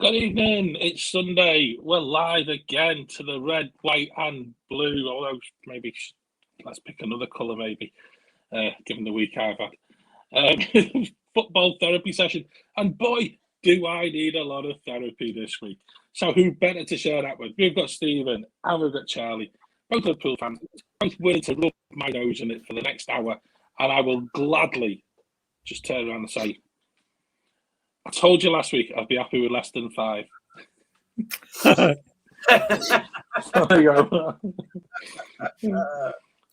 Good evening. It's Sunday. We're live again to the red, white, and blue. Although maybe let's pick another colour, maybe, given the week I've had. Football therapy session. And boy, do I need a lot of therapy this week. So who better to share that with? We've got Stephen and we've got Charlie, both Liverpool fans, both willing to rub my nose in it for the next hour. And I will gladly just turn around and say, I told you last week I'd be happy with less than 5. There you go.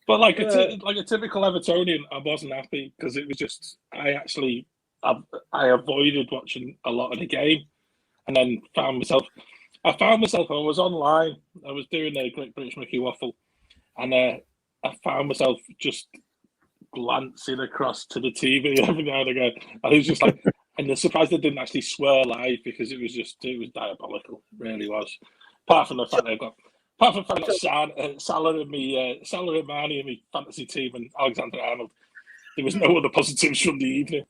But like a typical Evertonian, I wasn't happy because it was just I avoided watching a lot of the game, and then I was online. I was doing a Great British Mickey Waffle, and I found myself just glancing across to the TV every now and again. And it was just like. And the surprise they didn't actually swear live because it was diabolical. It really was. Apart from the fact I've got Salah and Mane in my fantasy team and Alexander Arnold, there was no other positives from the evening.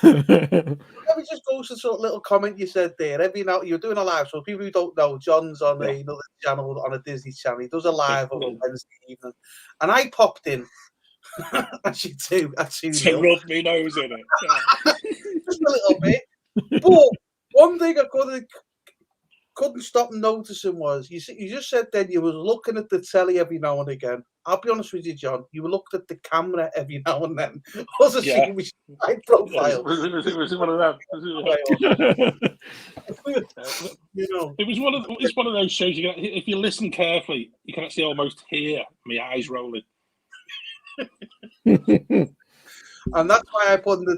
Let me just go to sort of little comment you said there. You're doing a live, so people who don't know, John's on another channel, on a Disney channel. He does a live on Wednesday evening, and I popped in. Actually, to rub me nose in it. Just a little bit. But one thing I couldn't stop noticing was you just said then you were looking at the telly every now and again. I'll be honest with you, John. You were looking at the camera every now and then. I was seeing which high profile. It was one of them. It's one of those shows. If you listen carefully, you can actually almost hear my eyes rolling. And that's why I put in the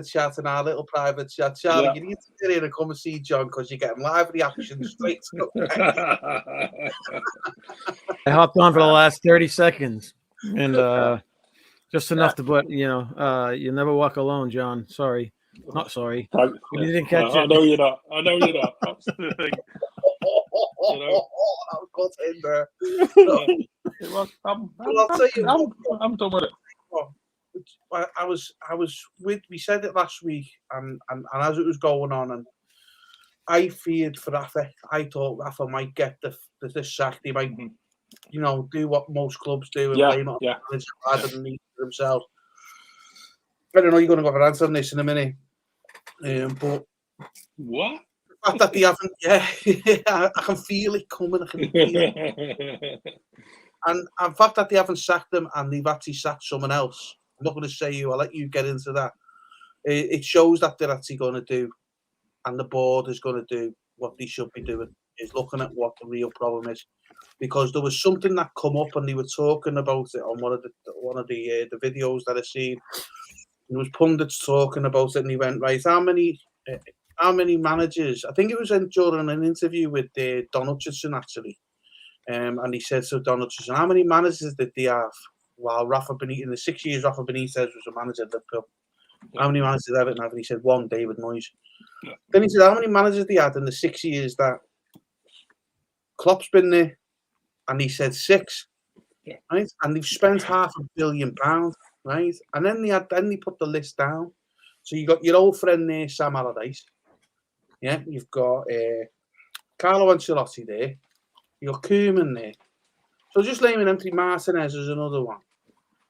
chat in our little private chat. Charlie, you need to get in and come and see John because you get live reaction straight up. I hopped on for the last 30 seconds and just enough to put, you never walk alone, John. Sorry. Not sorry. You didn't catch it. I know you're not. That's the thing. That was good in there. I'm done with it. We said it last week, and as it was going on, and I feared for Rafa. I thought Rafa might get the sack. He might, do what most clubs do and blame it on the manager rather than he himself. I don't know. You're going to go for an answer on this in a minute, but what? The fact that they haven't, I can feel it coming. I can feel it. And the fact that they haven't sacked him and they've actually sacked someone else, I'm not going to say you, I'll let you get into that. It shows that they're actually going to do, and the board is going to do what they should be doing, is looking at what the real problem is. Because there was something that come up and they were talking about it on one of the videos that I seen. There was pundits talking about it and he went, right, how many managers? I think it was during an interview with Don Hutchinson, actually. And he said to Don Hutchinson, how many managers did they have while Rafa Benitez, in the 6 years Rafa Benitez was a manager at Liverpool? How many managers did Everton have? And he said, 1, David Moyes. Then he said, how many managers they had in the 6 years that Klopp's been there? And he said 6. Right? And they've spent £500 million, right? And then they put the list down. So you got your old friend there, Sam Allardyce. Yeah, you've got Carlo Ancelotti there. You got Koeman there. So just naming Anthony Martinez as another one.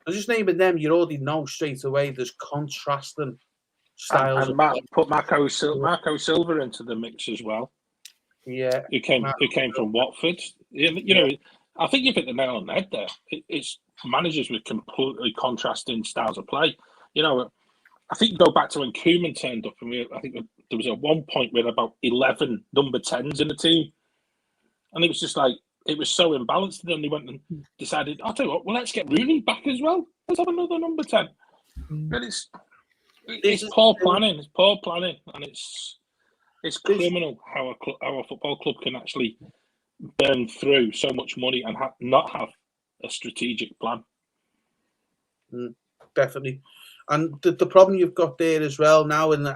And just naming them, you already know straight away there's contrasting styles. And put Marco Silva into the mix as well. Yeah. Who came from Watford. I think you've hit the nail on the head there. It's managers with completely contrasting styles of play. I think you go back to when Koeman turned up, and I think there was at one point we had about 11 number 10s in the team. And it was just like, it was so imbalanced. Then they went and decided, I'll tell you what, well, let's get Rooney back as well. Let's have another number 10. But it's poor planning. It's poor planning. And it's criminal how a football club can actually burn through so much money and not have a strategic plan. Definitely. And the problem you've got there as well now, and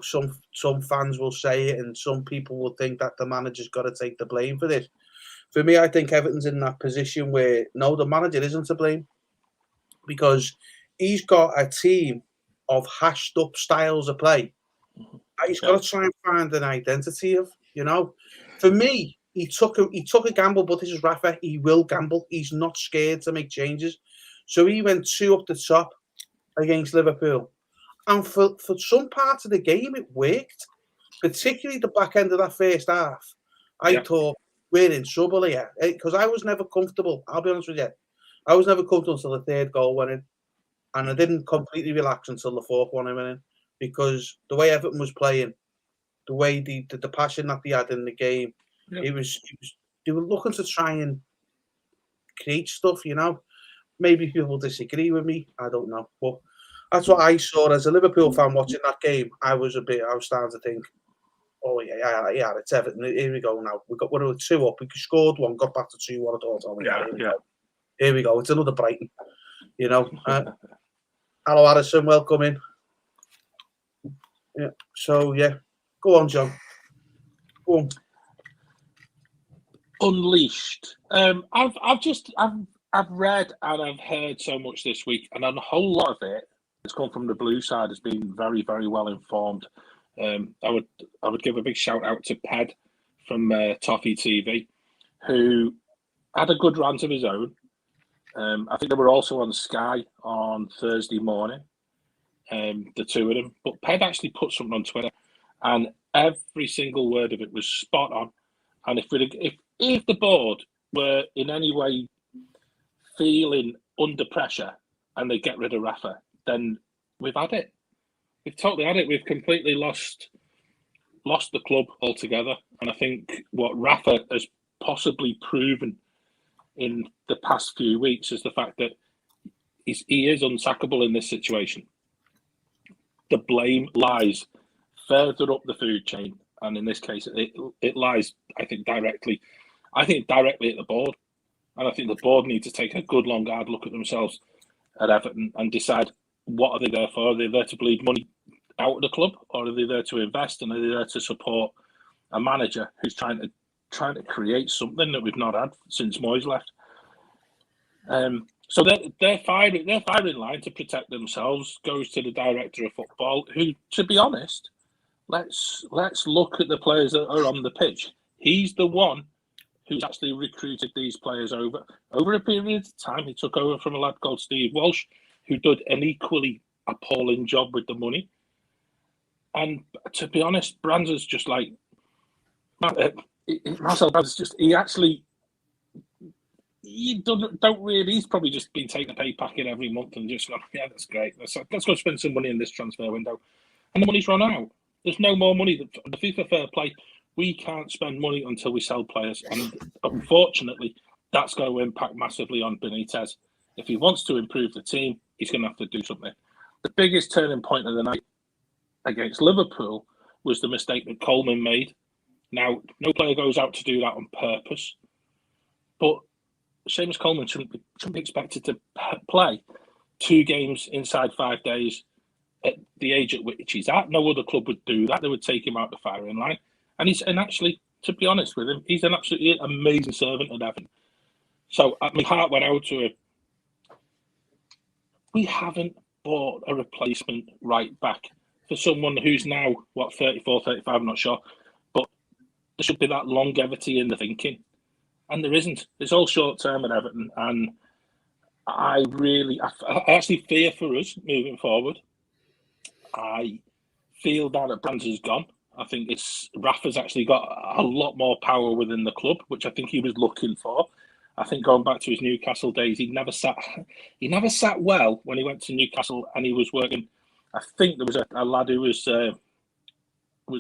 some fans will say it, and some people will think that the manager's got to take the blame for this. For me, I think Everton's in that position where no, the manager isn't to blame, because he's got a team of hashed up styles of play He's got to try and find an identity of, For me, he took a gamble, but this is Rafa. He will gamble. He's not scared to make changes. So he went 2 up the top against Liverpool. And for some parts of the game, it worked, particularly the back end of that first half. I thought, we're in trouble here. Because I was never comfortable. I'll be honest with you. I was never comfortable until the third goal went in. And I didn't completely relax until the fourth one went in. Because the way Everton was playing, the way the passion that they had in the game, they were looking to try and create stuff, Maybe people disagree with me. I don't know. But that's what I saw as a Liverpool fan watching that game. I was starting to think, oh, yeah, it's Everton. Here we go now. We're 2 up. We scored 1, got back to 2-1. I thought, here we go. It's another Brighton, Hello, Addison. Welcome in. Yeah. So, go on, John. Go on. Unleashed. I've read and I've heard so much this week, and a whole lot of it has come from the blue side. Has been very, very well informed. I would give a big shout out to Ped from Toffee TV, who had a good rant of his own. I think they were also on Sky on Thursday morning, the two of them. But Ped actually put something on Twitter, and every single word of it was spot on. And if the board were in any way feeling under pressure and they get rid of Rafa, then we've had it. We've totally had it. We've completely lost the club altogether. And I think what Rafa has possibly proven in the past few weeks is the fact that he is unsackable in this situation. The blame lies further up the food chain, and in this case, it lies, I think, directly at the board. And I think the board need to take a good, long, hard look at themselves at Everton and decide, what are they there for? Are they there to bleed money out of the club, or are they there to invest, and are they there to support a manager who's trying to create something that we've not had since Moyes left? So their firing line to protect themselves goes to the director of football, who, to be honest, let's look at the players that are on the pitch. He's the one who's actually recruited these players over a period of time. He took over from a lad called Steve Walsh, who did an equally appalling job with the money. And to be honest, Brands is just like Marcel Brands is just don't really. He's probably just been taking a pay packet every month and just gone, yeah, that's great. Let's go spend some money in this transfer window, and the money's run out. There's no more money. The FIFA Fair Play, we can't spend money until we sell players, and unfortunately, that's going to impact massively on Benitez. If he wants to improve the team, he's going to have to do something. The biggest turning point of the night against Liverpool was the mistake that Coleman made. Now, no player goes out to do that on purpose, but Seamus Coleman shouldn't be expected to play 2 games inside 5 days at the age at which he's at. No other club would do that. They would take him out the firing line. And actually, to be honest with him, he's an absolutely amazing servant at Everton. So my heart went out to him. We haven't bought a replacement right back for someone who's now, 34, 35, I'm not sure. But there should be that longevity in the thinking. And there isn't. It's all short term at Everton. And I actually fear for us moving forward. I feel now that Brands is gone. I think Rafa's actually got a lot more power within the club, which I think he was looking for. I think going back to his Newcastle days, he never sat well when he went to Newcastle and he was working. I think there was a lad who was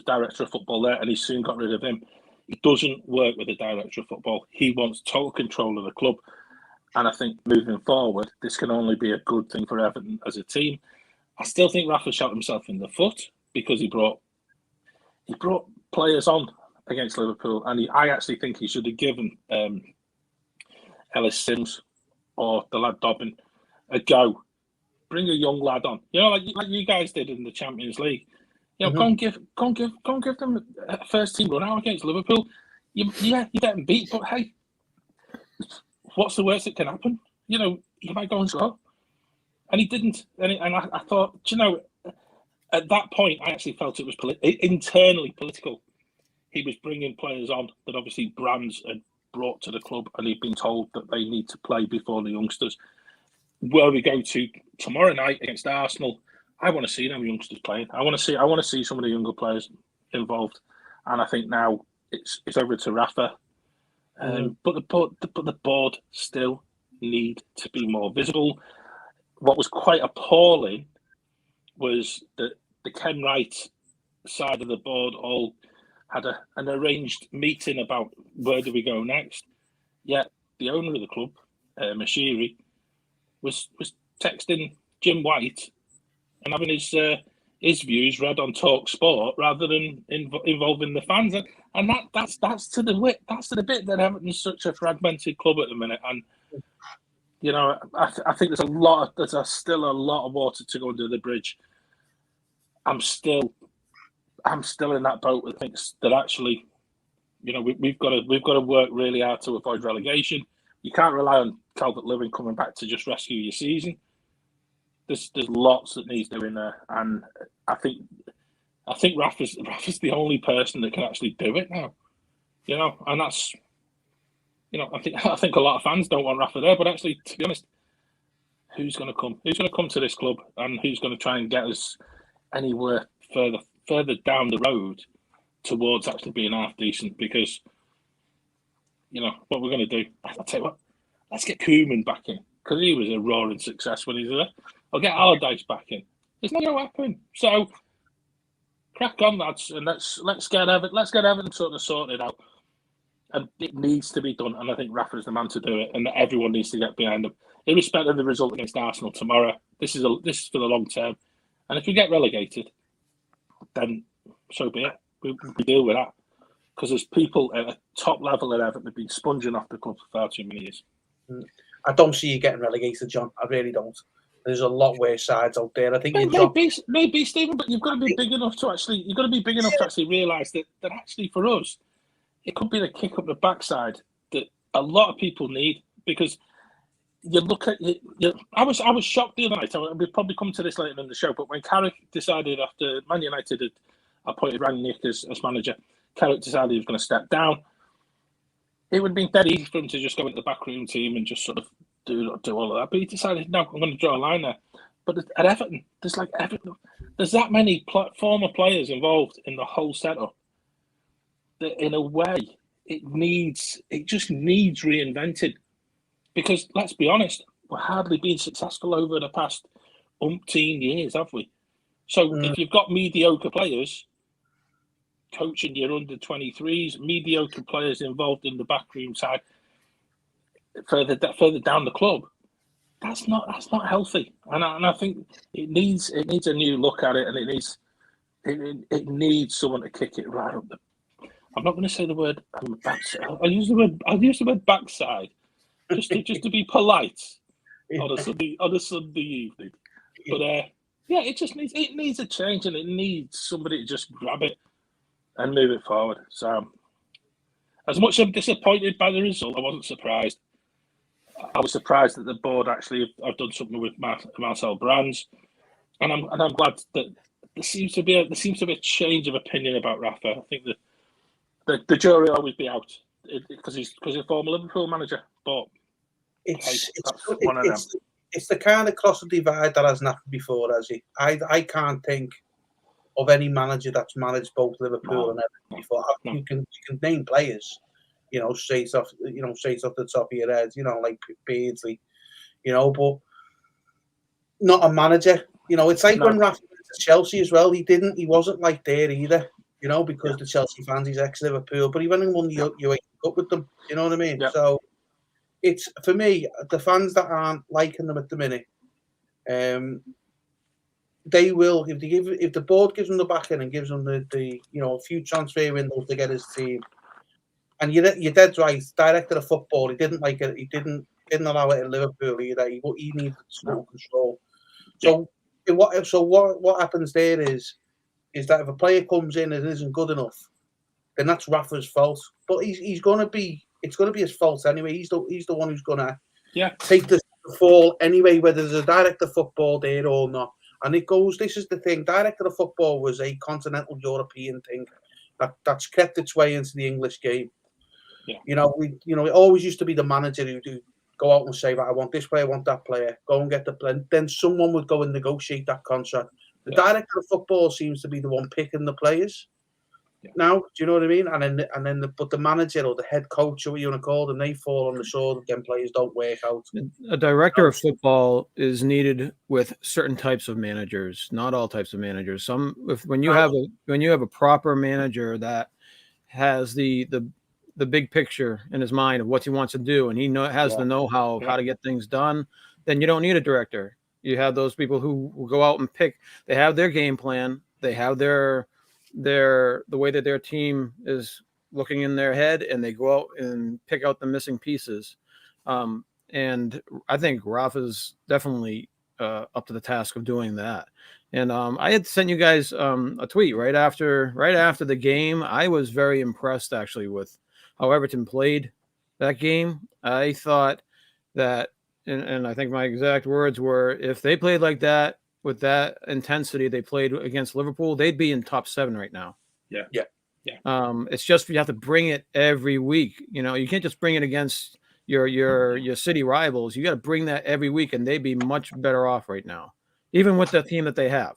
director of football there, and he soon got rid of him. He doesn't work with the director of football. He wants total control of the club. And I think moving forward, this can only be a good thing for Everton as a team. I still think Rafa shot himself in the foot because he brought players on against Liverpool, and I actually think he should have given Ellis Sims or the lad Dobbin a go. Bring a young lad on, like you guys did in the Champions League. Go and give them a first team run out against Liverpool. You get them beat, but hey, what's the worst that can happen? You might go and score. And he didn't. And I thought, at that point, I actually felt it was internally political. He was bringing players on that obviously Brands had brought to the club, and he'd been told that they need to play before the youngsters. Where we go to tomorrow night against Arsenal, I want to see them youngsters playing. I want to see some of the younger players involved, and I think now it's over to Rafa. But the board still need to be more visible. What was quite appalling was that the Ken Wright side of the board all had an arranged meeting about where do we go next. Yet the owner of the club, Mashiri, was texting Jim White and having his views read on Talk Sport rather than involving the fans, and that's to the bit that Everton's such a fragmented club at the minute. And you know, I think there's still a lot of water to go under the bridge. I'm still in that boat that thinks that actually, you know, we've got to work really hard to avoid relegation. You can't rely on Calvert-Lewin coming back to just rescue your season. There's lots that needs doing there, and I think Rafa's the only person that can actually do it now. You know, and that's, you know, I think a lot of fans don't want Rafa there, but actually, to be honest, who's going to come? Who's going to come to this club, and who's going to try and get us anywhere further down the road towards actually being half decent? Because, you know, what we're going to do, I'll tell you what, let's get Koeman back in, because he was a roaring success when he was there. I'll get Allardyce back in. It's not going to happen. So crack on, lads, and let's get Everton sort of sorted out. And it needs to be done, and I think Rafa's the man to do it, and everyone needs to get behind him, irrespective of the result against Arsenal tomorrow. This is for the long term, and if we get relegated, then so be it. We deal with that, because there's people at a top level at Everton have been sponging off the club for far too many years. I don't see you getting relegated, John. I really don't. There's a lot worse sides out there. I think maybe Stephen, but you've got to be big enough to actually realise that actually for us, it could be the kick up the backside that a lot of people need, because you look at I was shocked the other night. We'll probably come to this later in the show, but when Carrick decided after Man United had appointed Rangnick as manager, Carrick decided he was going to step down. It would have been very easy for him to just go into the backroom team and just sort of do all of that. But he decided, no, I'm going to draw a line there. But at Everton, there's that many former players involved in the whole setup that, in a way, it just needs reinvented. Because let's be honest, we're hardly been successful over the past umpteen years, have we? So if you've got mediocre players coaching your under-23s, mediocre players involved in the backroom side further down the club, that's not healthy. And I think it needs a new look at it, and it needs someone to kick it right up. I'm not going to say the word backside. I'll use the word backside, just to be polite on a Sunday evening. But yeah, it needs a change, and it needs somebody to just grab it and move it forward. So, as much as I'm disappointed by the result, I wasn't surprised. I was surprised that the board actually have done something with Marcel Brands, and I'm glad that there seems to be a change of opinion about Rafa. I think that the jury will always be out because he's a former Liverpool manager, but it's the kind of cross the divide that hasn't happened before, has he? I can't think of any manager that's managed both Liverpool and Everton before. No. You can name players, straight off the top of your head, like Beardsley, but not a manager. It's like when Rafa went to Chelsea as well. He wasn't like there either, because the Chelsea fans, he's ex-Liverpool, but he went and won the UEFA Cup with them. You know what I mean? Yeah. So it's, for me, the fans that aren't liking them at the minute, they will, if the board gives them the backing and gives them the a few transfer windows to get his team. And you're dead right. Director of football, he didn't like it. He didn't allow it in Liverpool either. He needed total control. So what happens there is that if a player comes in and isn't good enough, then that's Rafa's fault. But it's going to be his fault anyway. He's the one who's going to take the fall anyway, whether there's a director of football there or not. And it goes, this is the thing, director of football was a continental European thing that's kept its way into the English game. Yeah. It always used to be the manager who'd go out and say, right, I want this player, I want that player, go and get the player. Then someone would go and negotiate that contract. The director of football seems to be the one picking the players. Yeah. Now, do you know what I mean? But the manager or the head coach, or what you want to call them, they fall on the sword when players don't work out. A director of football is needed with certain types of managers, not all types of managers. When you have a proper manager that has the big picture in his mind of what he wants to do, and he has the know-how of how to get things done, then you don't need a director. You have those people who will go out and pick. They have their game plan. They have the way that their team is looking in their head, and they go out and pick out the missing pieces. And I think Rafa's definitely up to the task of doing that. And I had sent you guys a tweet right after the game. I was very impressed actually with how Everton played that game. I thought that, and I think my exact words were, if they played like that, with that intensity they played against Liverpool, they'd be in top 7 right now. Yeah. It's just you have to bring it every week. You can't just bring it against your city rivals. You got to bring that every week, and they'd be much better off right now, even with the team that they have.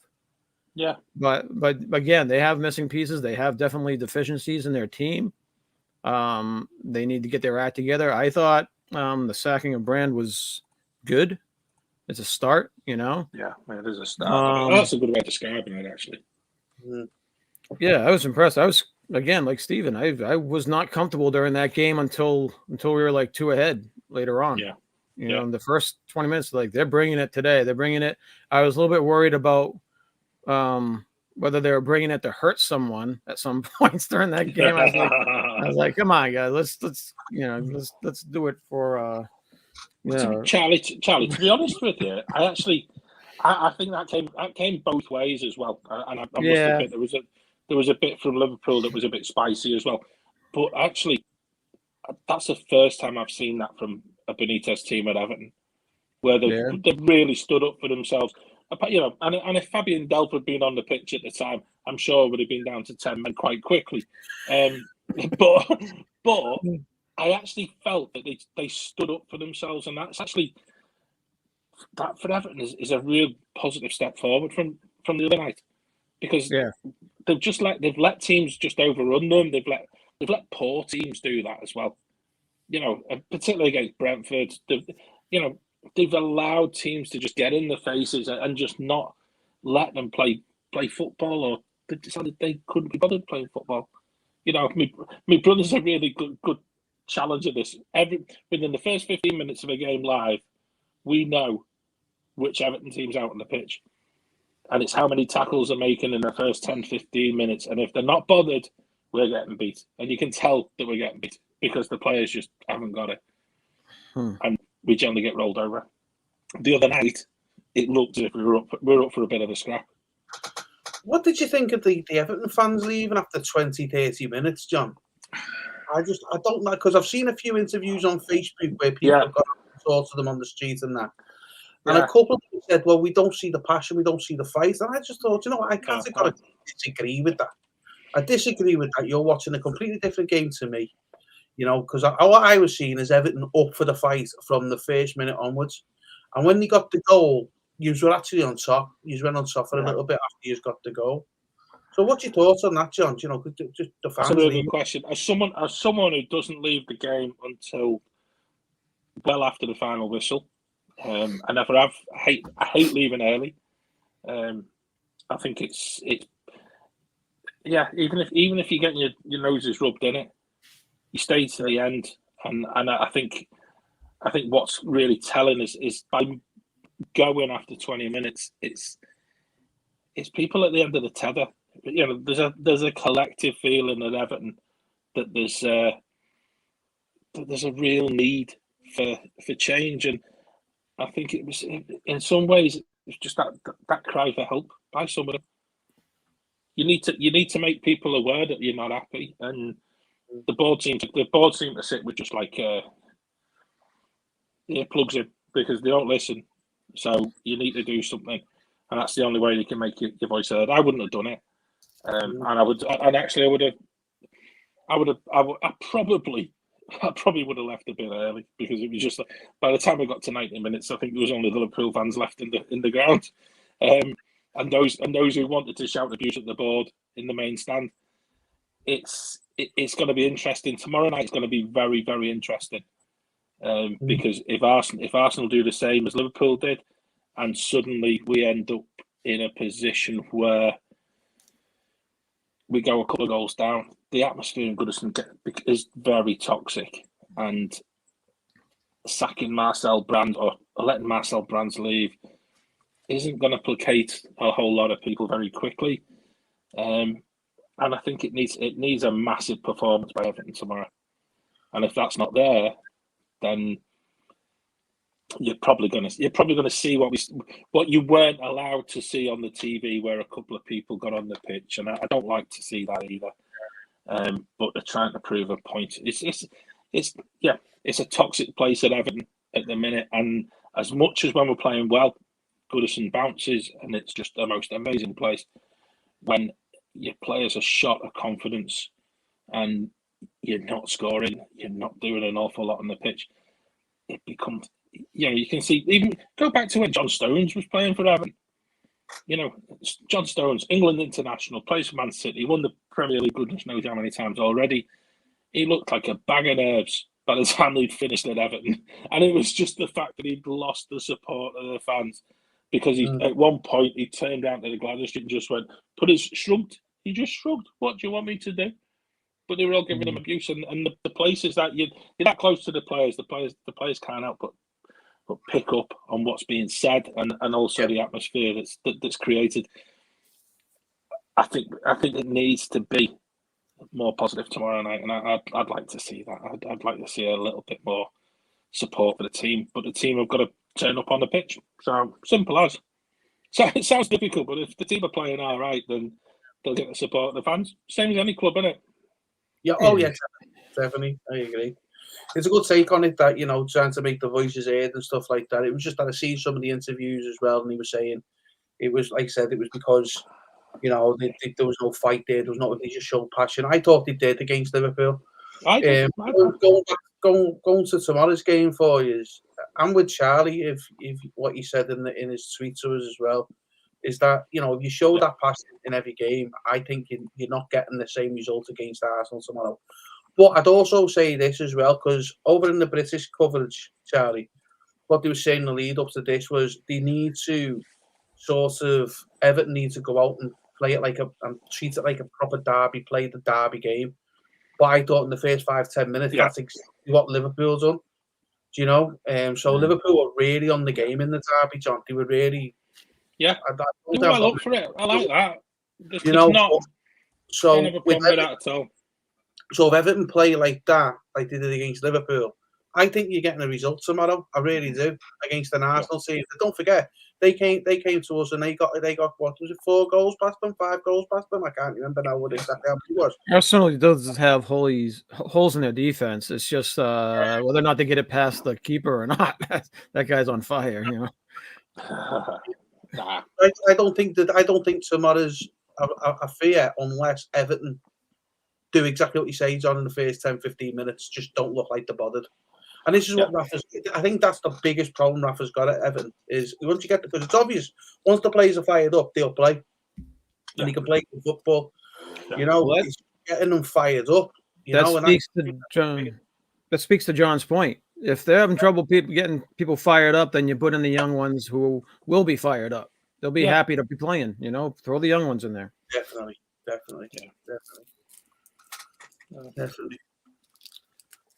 Yeah. But again, they have missing pieces. They have definitely deficiencies in their team. They need to get their act together. I thought the sacking of Brand was good. It's a start, Yeah, it is a start. That's a good way of describing it, actually. Yeah, I was impressed. I was, again, like Steven, I was not comfortable during that game until we were like 2 ahead later on. Yeah. In the first 20 minutes, like, they're bringing it today. They're bringing it. I was a little bit worried about whether they were bringing it to hurt someone at some points during that game. I was like, come on, guys, let's do it for Charlie, to be honest with you, I think that came both ways as well. And I must admit there was a bit from Liverpool that was a bit spicy as well. But actually, that's the first time I've seen that from a Benitez team at Everton, where they've really stood up for themselves. And if Fabian Delph had been on the pitch at the time, I'm sure it would have been down to 10 men quite quickly. But I actually felt that they stood up for themselves, and that's actually, that for Everton is a real positive step forward from the other night, because they've let teams just overrun them. They've let poor teams do that as well. Particularly against Brentford, they've allowed teams to just get in the faces and just not let them play football, or they decided they couldn't be bothered playing football. My brother's a really good challenge at this. Within the first 15 minutes of a game live, we know which Everton team's out on the pitch, and it's how many tackles they're making in the first 10-15 minutes. And if they're not bothered, we're getting beat, and you can tell that we're getting beat because the players just haven't got it, and we generally get rolled over. The other night, it looked as if we were up for a bit of a scrap. What did you think of the Everton fans leaving after 20-30 minutes, John? I don't know, because I've seen a few interviews on Facebook where people have got to talk to them on the street and that. And a couple of people said, well, we don't see the passion, we don't see the fight. And I just thought, I can't disagree with that. I disagree with that. You're watching a completely different game to me, because what I was seeing is Everton up for the fight from the first minute onwards. And when they got the goal, you were actually on top. You went on top for a little bit after you got the goal. So what's your thoughts on that, John? Just the fans. That's a really good question. As someone who doesn't leave the game until well after the final whistle, I never have. I hate leaving early. I think it's even if you're getting your noses rubbed in it, you stay to the end. And I think what's really telling is by going after 20 minutes, it's people at the end of the tether. There's a collective feeling at Everton that there's a real need for change, and I think it was in some ways it's just that cry for help by somebody. You need to make people aware that you're not happy, and the board seem to sit with just like earplugs in because they don't listen. So you need to do something. and that's the only way you can make your voice heard. I wouldn't have done it, and I would have. I probably would have left a bit early because it was just by the time we got to 90 minutes, I think there was only the Liverpool fans left in the ground, and those who wanted to shout abuse at the board in the main stand. It's going to be interesting. Tomorrow night is going to be very, very interesting because if Arsenal do the same as Liverpool did, and suddenly we end up in a position where we go a couple of goals down, the atmosphere in Goodison is very toxic, and sacking Marcel Brands or letting Marcel Brands leave isn't going to placate a whole lot of people very quickly. And I think it needs a massive performance by Everton tomorrow. And if that's not there, then you're probably going to see what you weren't allowed to see on the TV, where a couple of people got on the pitch, and I don't like to see that either. But they're trying to prove a point. It's a toxic place at Everton at the minute, and as much as when we're playing well, Goodison bounces, and it's just the most amazing place. When your players are shot of confidence, and you're not scoring, you're not doing an awful lot on the pitch, it becomes. You can see, even go back to when John Stones was playing for Everton. John Stones, England international, plays for Man City, won the Premier League goodness knows how many times already. He looked like a bag of nerves by the time he'd finished at Everton. And it was just the fact that he'd lost the support of the fans because at one point he turned down to the Gladys Street and just went, shrugged. He just shrugged. What do you want me to do? But they were all giving him abuse. And the places that you're that close to the players can't help but pick up on what's being said and also the atmosphere that's created. I think it needs to be more positive tomorrow night, and I'd like to see that. I'd like to see a little bit more support for the team, but the team have got to turn up on the pitch. So simple as. So it sounds difficult, but if the team are playing all right, then they'll get the support of the fans. Same as any club, isn't it? Yeah. Oh yeah, definitely. I agree. It's a good take on it that, trying to make the voices heard and stuff like that. It was just that I seen some of the interviews as well, and he was saying it was, like I said, it was because, there was no fight there. There was not, they just showed passion. I thought they did against Liverpool. Going to tomorrow's game for you, I'm with Charlie if what he said in his tweet to us as well, is that, if you show that passion in every game, I think you're not getting the same result against Arsenal tomorrow. But I'd also say this as well, because over in the British coverage, Charlie, what they were saying in the lead up to this was they need to Everton need to go out and play it and treat it like a proper derby, play the derby game. But I thought in the first 5-10 minutes, that's exactly what Liverpool's done. Do you know? So Liverpool were really on the game in the derby, John. They were really... Yeah, they were well up for it. I like that. So if Everton play like that, like they did against Liverpool, I think you're getting a result tomorrow. I really do, against an Arsenal team. Don't forget, they came to us and they got what was it, 4 goals past them, 5 goals past them? I can't remember now what exactly how it was. Arsenal does have holes in their defense. It's just whether or not they get it past the keeper or not. That guy's on fire, Nah. I don't think tomorrow's a fear unless Everton do exactly what you say, John, in the first 10-15 minutes. Just don't look like they're bothered. And this is what Rafa's... I think that's the biggest problem Rafa's got at Everton, is once you get... Because it's obvious, once the players are fired up, they'll play. And you can play football. It's getting them fired up. That speaks to John's point. If they're having trouble getting people fired up, then you put in the young ones who will be fired up. They'll be happy to be playing, throw the young ones in there. Definitely.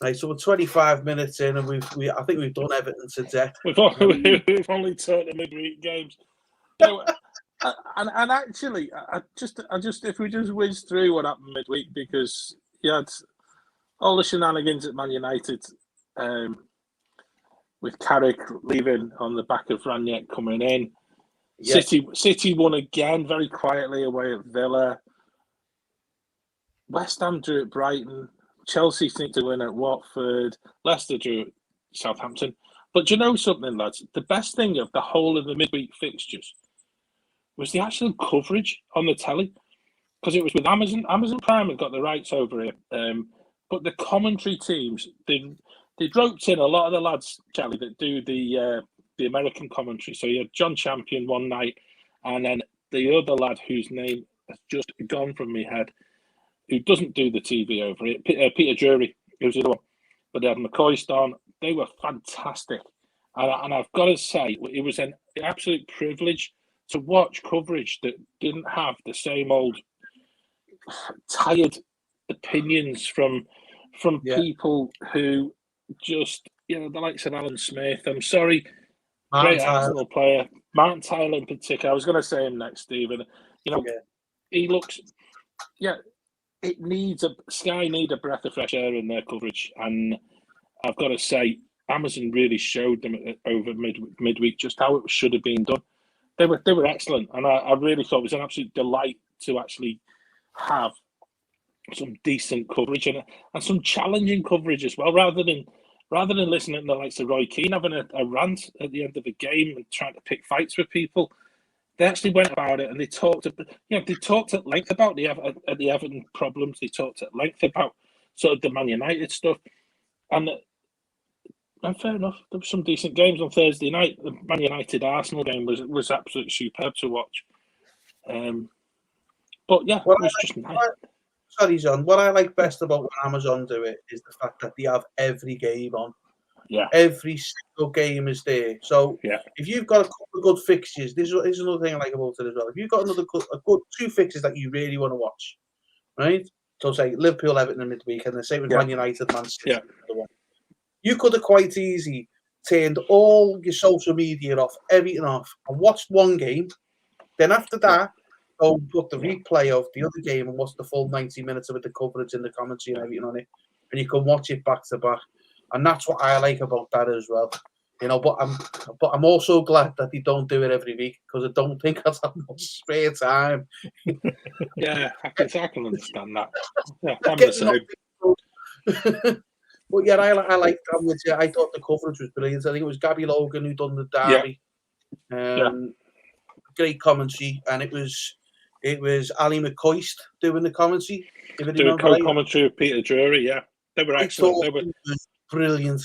Right, so we're 25 minutes in, and I think we've done Everton to death. We've only taught the midweek games. And actually, I just if we just whiz through what happened midweek, because you had all the shenanigans at Man United, with Carrick leaving on the back of Ranieri coming in. Yeah. City won again very quietly away at Villa. West Ham drew at Brighton. Chelsea seemed to win at Watford. Leicester drew at Southampton. But do you know something, lads? The best thing of the whole of the midweek fixtures was the actual coverage on the telly, because it was with Amazon. Amazon Prime had got the rights over it, but the commentary teams they roped in a lot of the lads, Charlie, that do the American commentary. So you had John Champion one night, and then the other lad whose name has just gone from my head, who doesn't do the TV over it, Peter Drury, who's the other one. But they had McCoist on. They were fantastic. And I've got to say, it was an absolute privilege to watch coverage that didn't have the same old tired opinions from people who just, the likes of Alan Smith. I'm sorry, great Arsenal player. Martin Tyler in particular. I was going to say him next, Stephen. He looks, Sky need a breath of fresh air in their coverage. And I've got to say, Amazon really showed them over midweek just how it should have been done. They were excellent, and I really thought it was an absolute delight to actually have some decent coverage and some challenging coverage as well, rather than listening to the likes of Roy Keane having a rant at the end of the game and trying to pick fights with people. They actually went about it and they talked at length about the Everton problems. They talked at length about sort of the Man United stuff, and fair enough, there were some decent games on Thursday night. The Man United Arsenal game was absolutely superb to watch. But yeah, it was just nice. Sorry, John. What I like best about when Amazon do it is the fact that they have every game on. Yeah. Every single game is there. So if you've got a couple of good fixtures, this is another thing I like about it as well. If you've got a good two fixtures that you really want to watch, right? So say Liverpool, Everton in midweek, and the same with Man United, Man City. Yeah. You could have quite easily turned all your social media off, everything off, and watched one game. Then after that, go put the replay of the other game and watch the full 90 minutes of it, the coverage and the commentary and everything on it, and you can watch it back to back. And that's what I like about that as well. But I'm also glad that they don't do it every week, because I don't think I've that much spare time. Yeah, I can understand that. Yeah, I'm the same. But yeah, I like that. I thought the coverage was brilliant. I think it was Gabby Logan who done the derby. Great commentary, and it was Ali McCoist doing the commentary. Doing co-commentary with Peter Drury. Yeah, they were excellent. They was brilliant.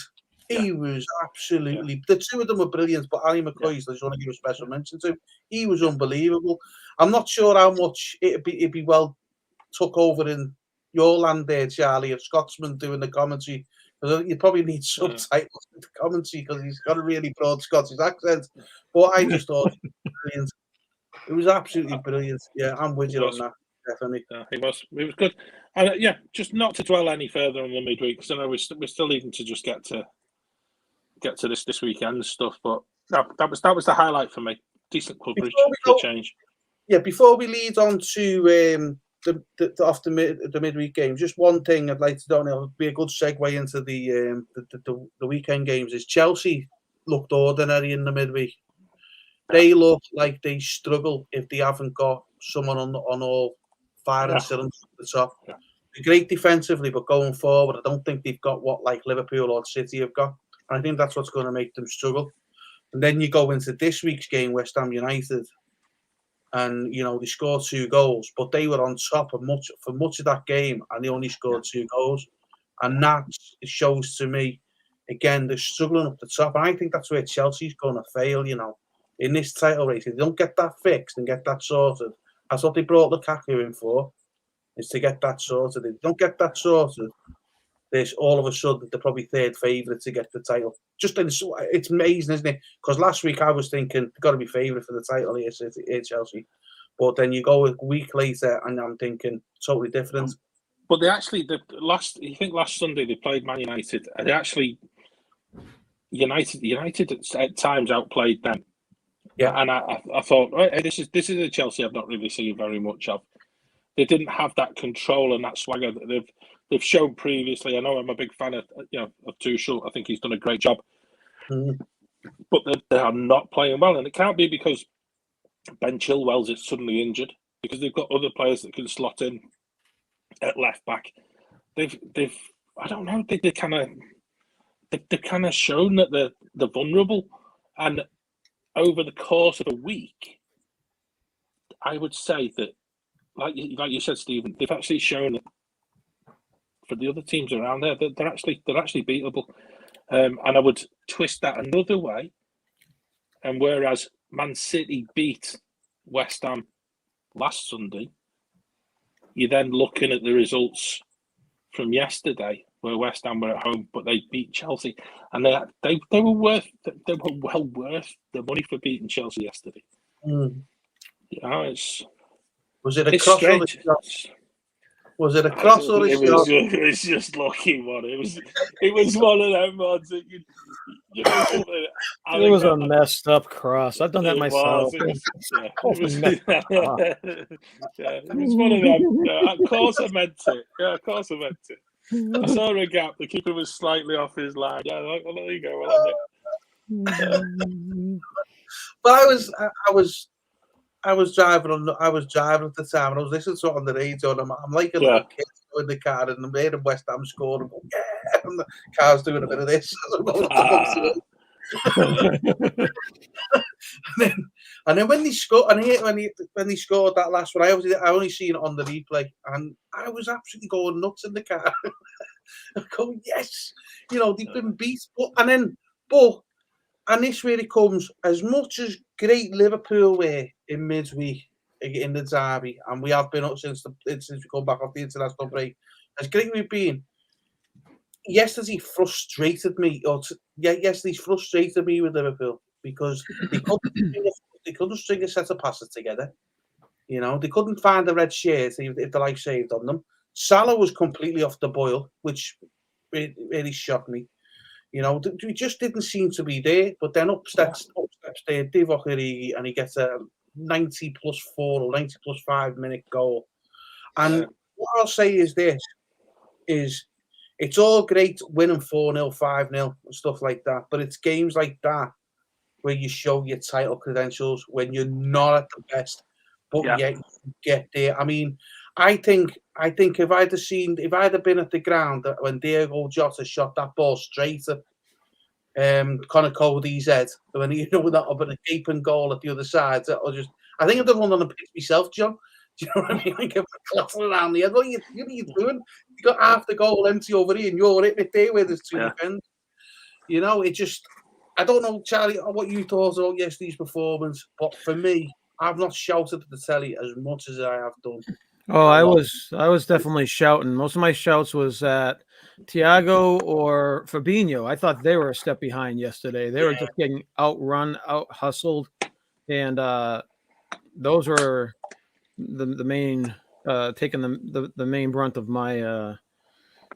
He was absolutely. The two of them were brilliant, but Ali McCoist, I just want to give a special mention to. He was unbelievable. I'm not sure how much it'd be well took over in your land there, Charlie, of Scotsman doing the commentary. You probably need subtitles with the commentary, because he's got a really broad Scottish accent. But I just thought it was brilliant. It was absolutely brilliant. Yeah, I'm with you on that. Definitely. Yeah, it was good. And just not to dwell any further on the midweek, because I know we're still needing to just get to this weekend stuff. But that was the highlight for me. Decent coverage for a change. Yeah, before we lead on to the midweek games, just one thing I'd like to do, and it'll be a good segue into the weekend games, is Chelsea looked ordinary in the midweek. They look like they struggle if they haven't got someone on all firing cylinders at the top. Yeah. They're great defensively, but going forward, I don't think they've got what like Liverpool or City have got. And I think that's what's going to make them struggle. And then you go into this week's game, West Ham United, and they scored 2 goals, but they were on top of much of that game, and they only scored 2 goals. And that shows to me, again, they're struggling up the top. And I think that's where Chelsea's going to fail, in this title race. If they don't get that fixed and get that sorted, that's what they brought Lukaku in for, is to get that sorted. If they don't get that sorted, there's all of a sudden they're probably third favourite to get the title. It's amazing, isn't it? Because last week I was thinking they've got to be favourite for the title here, Chelsea. But then you go a week later and I'm thinking totally different. But they actually, last Sunday they played Man United, and they actually, United at times outplayed them. Yeah, and I thought, right, this is a Chelsea I've not really seen very much of. They didn't have that control and that swagger that they've shown previously. I know I'm a big fan of Tuchel. I think he's done a great job, but they are not playing well, and it can't be because Ben Chilwell's is suddenly injured, because they've got other players that can slot in at left back. They've I don't know. They kind of shown that they're vulnerable, and over the course of a week, I would say that, like you said, Stephen, they've actually shown that for the other teams around there, they're actually beatable. And I would twist that another way. And whereas Man City beat West Ham last Sunday, you're then looking at the results from yesterday, where West Ham were at home, but they beat Chelsea, and they were well worth the money for beating Chelsea yesterday. Mm. You know, Was it a it's cross or strange. a shot? Was it a cross or a shot? It was just lucky one. It was one of them ones that you know something. It was a messed up cross. I've done that It myself. It was one of them. Yeah, of course I meant it. Yeah, of course I meant it. I saw a gap. The keeper was slightly off his line. Yeah, well, there you go. But I was driving at the time, and I was listening to it on the radio, and I'm like a little kid in the car, and I'm hearing West Ham scored, and yeah, and the car's doing a bit of this. and then when they scored, when they scored that last one, I only seen it on the replay, and I was absolutely going nuts in the car. I'm going, yes, you know, they've been beat, and this where it comes. As much as great Liverpool were in midweek in the derby, and we have been up since we come back off the international break, as great we've been, yesterday frustrated me. Yesterday's frustrated me with Liverpool because they couldn't string a set of passes together. You know, they couldn't find the red shirt if the life saved on them. Salah was completely off the boil, which really shocked me. You know, we just didn't seem to be there. But then up steps there, Divock Origi, and he gets a 90+4 or 90+5 minute goal. And what I'll say is this: it's all great winning 4-0, 5-0, and stuff like that. But it's games like that where you show your title credentials when you're not at the best, but yet you get there. I mean, I think if I'd have been at the ground when Diego Jota shot that ball straight at Connor Cody's head, when he with that up at a gaping goal at the other side, I think I'd have run on the pitch myself, John. Do you know what I mean? Like, clattering around the head. What are you doing? You got half the goal empty over here, and you're hitting it there where there's two defenders. You know, it just. I don't know, Charlie, what you thought about yesterday's performance, but for me, I've not shouted at the telly as much as I have done. Oh, I was definitely shouting. Most of my shouts was at Thiago or Fabinho. I thought they were a step behind yesterday. They were just getting outrun, out hustled, and those were the main taking the main brunt of my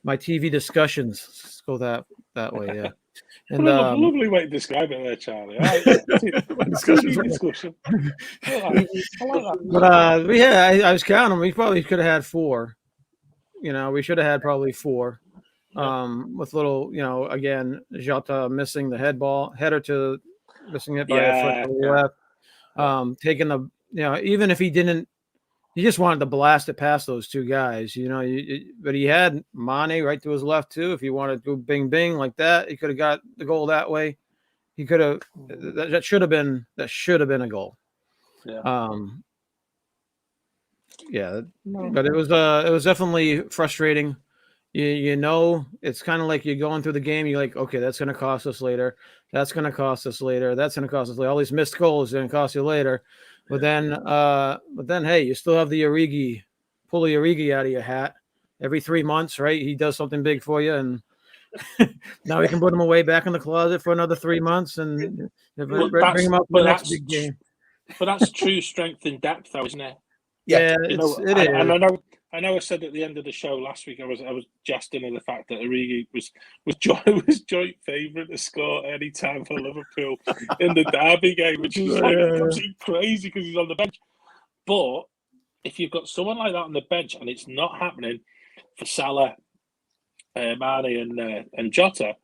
my TV discussions. Let's go that way, yeah. And lovely way to describe it there, Charlie. Discussion. I like that. But I was counting. We probably could have had 4. You know, we should have had probably 4. With little, you know, again, Jota missing the header to missing it by a foot to the left. Taking the, you know, even if he didn't, he just wanted to blast it past those two guys, you know. But he had Mane right to his left too. If he wanted to go bing bing like that, he could have got the goal that way. He could have. That should have been a goal. Yeah. Yeah. But it was definitely frustrating. You know, it's kind of like you're going through the game. You're like, okay, that's going to cost us later. That's going to cost us later. That's going to cost us later. All these missed goals are going to cost you later. But then, hey, you still have the Origi, pull the Origi out of your hat every 3 months, right? He does something big for you, and now we can put him away back in the closet for another 3 months and bring him up for the next big game. But that's true strength in depth, though, isn't it? Yeah, it is. And I know I said at the end of the show last week I was jesting at the fact that Origi was joint favourite to score any time for Liverpool in the derby game, which is absolutely crazy because he's on the bench. But if you've got someone like that on the bench and it's not happening for Salah, Mane, and Jota,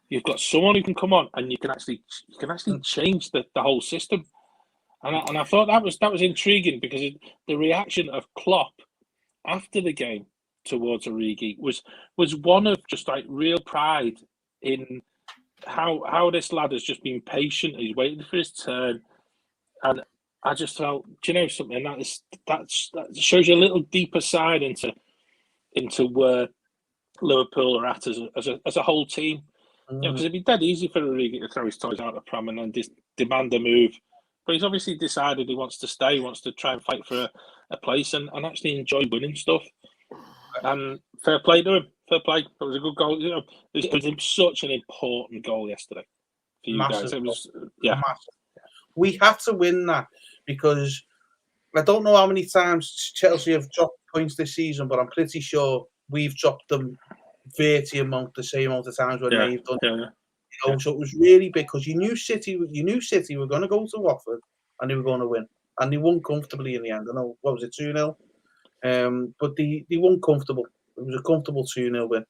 you've got someone who can come on and you can actually change the whole system. And I thought that was intriguing because the reaction of Klopp after the game towards Origi was one of just like real pride in how this lad has just been patient. He's waiting for his turn, and I just felt, do you know something? That shows you a little deeper side into where Liverpool are at as a whole team. You know, because it'd be dead easy for Origi to throw his toys out the pram and then demand a move. But he's obviously decided he wants to stay, he wants to try and fight for a place and actually enjoy winning stuff. And fair play to him. Fair play. It was a good goal. You know, it was such an important goal yesterday for you guys. It was, yeah. Massive. We have to win that because I don't know how many times Chelsea have dropped points this season, but I'm pretty sure we've dropped them the same amount of times when they've done. Yeah. You know, so it was really big because you knew City were going to go to Watford and they were going to win, and they won comfortably in the end. I know, what was it, 2-0? But they won comfortable. It was a comfortable 2-0 win.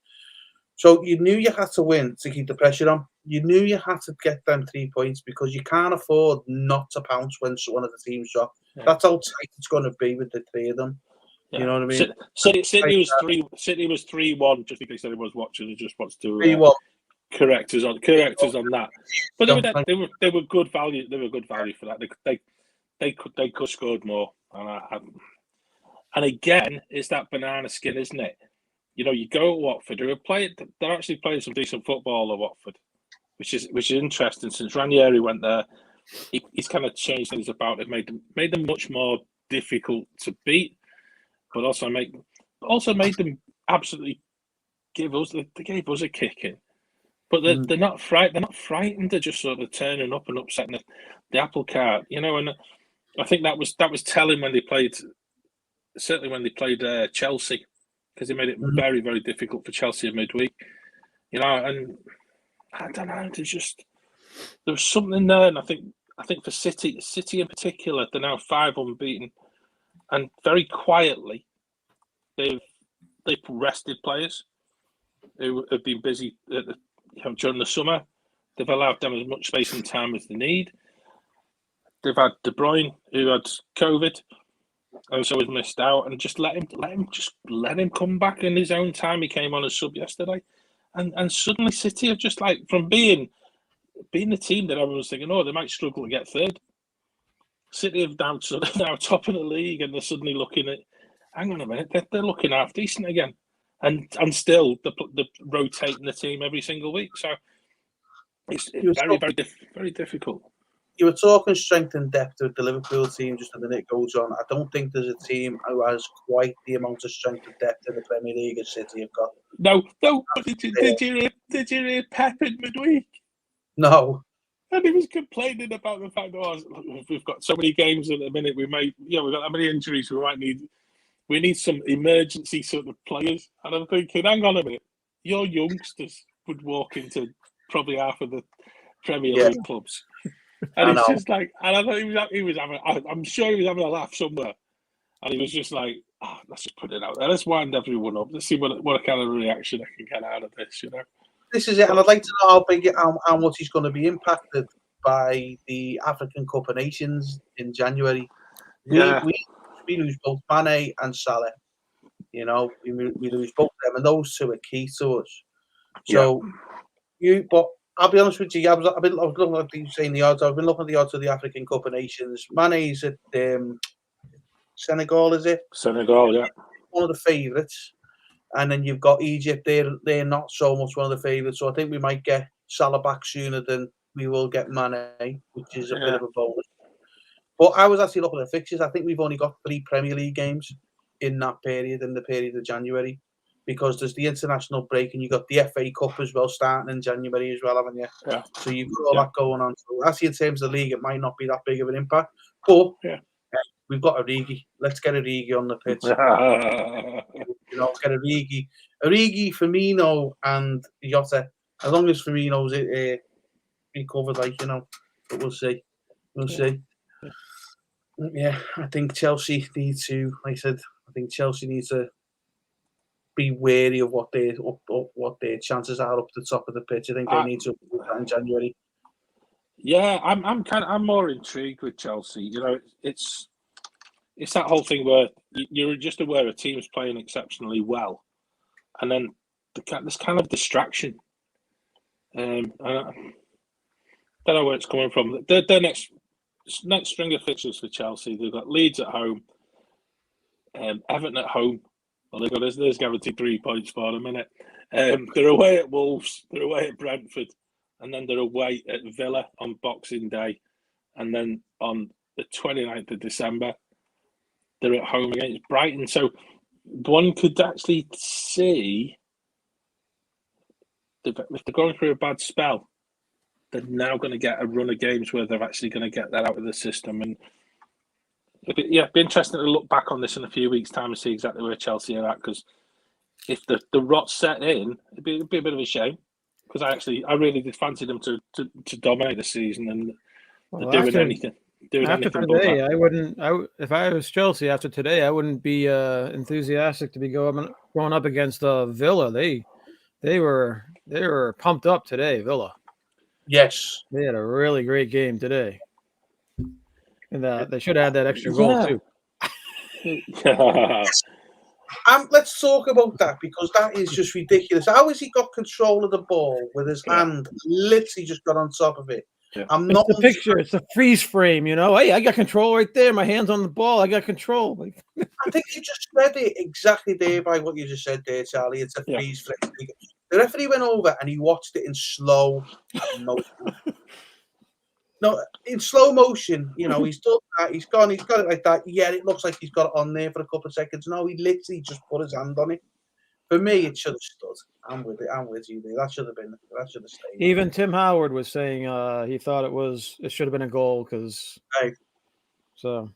So you knew you had to win to keep the pressure on. You knew you had to get them 3 points because you can't afford not to pounce when one of the teams drop. Yeah. That's how tight it's going to be with the three of them. Yeah. You know what I mean? City was 3-1. Just in case anyone was watching and just wants to correct us on that. But they were good value. They were good value for that. They could have scored more. And again, it's that banana skin, isn't it? You know, you go at Watford. They're actually playing some decent football at Watford, which is interesting. Since Ranieri went there, he's kind of changed things about it, made them much more difficult to beat, but also made them absolutely gave us a kicking. But they're not frightened. They're just sort of turning up and upsetting the apple cart, you know. And I think that was telling when they played. Certainly when they played Chelsea, because they made it very, very difficult for Chelsea in midweek. You know, and I don't know. There was something there, and I think for City in particular, they're now 5 unbeaten, and very quietly, they've rested players who have been busy during the summer. They've allowed them as much space and time as they need. They've had De Bruyne, who had COVID. So he's missed out, and just let him come back in his own time. He came on as sub yesterday, and suddenly City have just like from being the team that everyone was thinking, oh, they might struggle to get third. City have now top of the league, and they're suddenly looking at, hang on a minute, they're looking half decent again, and still they're rotating the team every single week. So it's very, very, very difficult. You were talking strength and depth with the Liverpool team just a minute goes on. I don't think there's a team who has quite the amount of strength and depth in the Premier League as City have got. No. But did you hear Pep in midweek? No. And he was complaining about the fact that we've got so many games at the minute. We've got that many injuries. We need some emergency sort of players. And I'm thinking, hang on a minute, your youngsters would walk into probably half of the Premier League clubs. And it's just like, and I thought he was having. I'm sure he was having a laugh somewhere, and he was just like, "Let's just put it out there. Let's wind everyone up. Let's see what kind of reaction I can get out of this." You know, this is it, and I'd like to know how much he's going to be impacted by the African Cup of Nations in January. Yeah. We lose both Mane and Salah. You know, we lose both of them, and those two are key to us. So, but. I'll be honest with you. I've been looking at the odds. I've been looking at the odds of the African Cup of Nations. Mane's at Senegal, is it? Senegal, yeah. One of the favourites, and then you've got Egypt. They're not so much one of the favourites. So I think we might get Salah back sooner than we will get Mane, which is a bit of a bonus. But I was actually looking at fixtures. I think we've only got 3 Premier League games in that period, in the period of January. Because there's the international break and you've got the FA Cup as well starting in January as well, haven't you? Yeah. So you've got all that going on. So actually, in terms of the league, it might not be that big of an impact. But we've got Origi. Let's get Origi on the pitch. You know, get Origi, Firmino, and Jota. As long as Firmino's recovered, like, you know, but we'll see. We'll see. Yeah, I think Chelsea need to. Like I said, I think Chelsea needs to be wary of what their chances are up the top of the pitch. I think they need to do that in January. Yeah, I'm more intrigued with Chelsea. You know, it's that whole thing where you're just aware a team's playing exceptionally well, and then this kind of distraction. I don't know where it's coming from. Their next next string of fixtures for Chelsea. They've got Leeds at home, Everton at home. Well, there's guaranteed 3 points for them, innit? They're away at Wolves, they're away at Brentford, and then they're away at Villa on Boxing Day. And then on the 29th of December, they're at home against Brighton. So one could actually see, if they're going through a bad spell, they're now going to get a run of games where they're actually going to get that out of the system. And it'd be interesting to look back on this in a few weeks' time and see exactly where Chelsea are at. Because if the rot set in, it'd be a bit of a shame. Because I really did fancy them to dominate the season, and they're doing anything. After today, if I was Chelsea after today, I wouldn't be enthusiastic to be going up against Villa. They were pumped up today, Villa. Yes, they had a really great game today, and they should have had that extra goal too. Let's talk about that, because that is just ridiculous. How has he got control of the ball with his hand? Literally just got on top of it. Yeah. It's the picture. It's a freeze frame, Hey, I got control right there. My hand's on the ball. I got control. I think you just read it exactly there by what you just said there, Charlie. It's a freeze frame. The referee went over and he watched it in slow motion. No, in slow motion, he's done that. He's got it like that. Yeah, it looks like he's got it on there for a couple of seconds. No, he literally just put his hand on it. For me, it should have stood. I'm with you there. That should have stayed. Even Tim Howard was saying he thought it should have been a goal because. Right. So,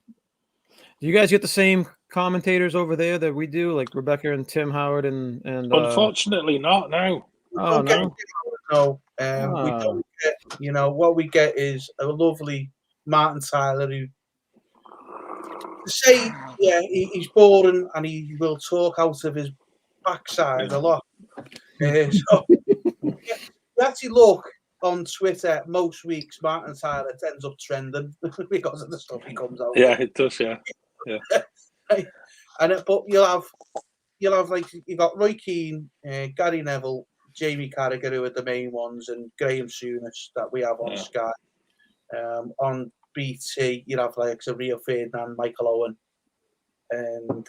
do you guys get the same commentators over there that we do, like Rebecca and Tim Howard and? Unfortunately, not now. Oh no. No, we don't get. What we get is a lovely Martin Tyler who say, he's boring and he will talk out of his backside a lot. So you actually look on Twitter most weeks, Martin Tyler ends up trending because of the stuff he comes out. Yeah, it does. Yeah. But you'll have like you got Roy Keane, Gary Neville, Jamie Carragher, who are the main ones, and Graham Souness that we have on Sky. On BT, you have like Rio Ferdinand, Michael Owen, and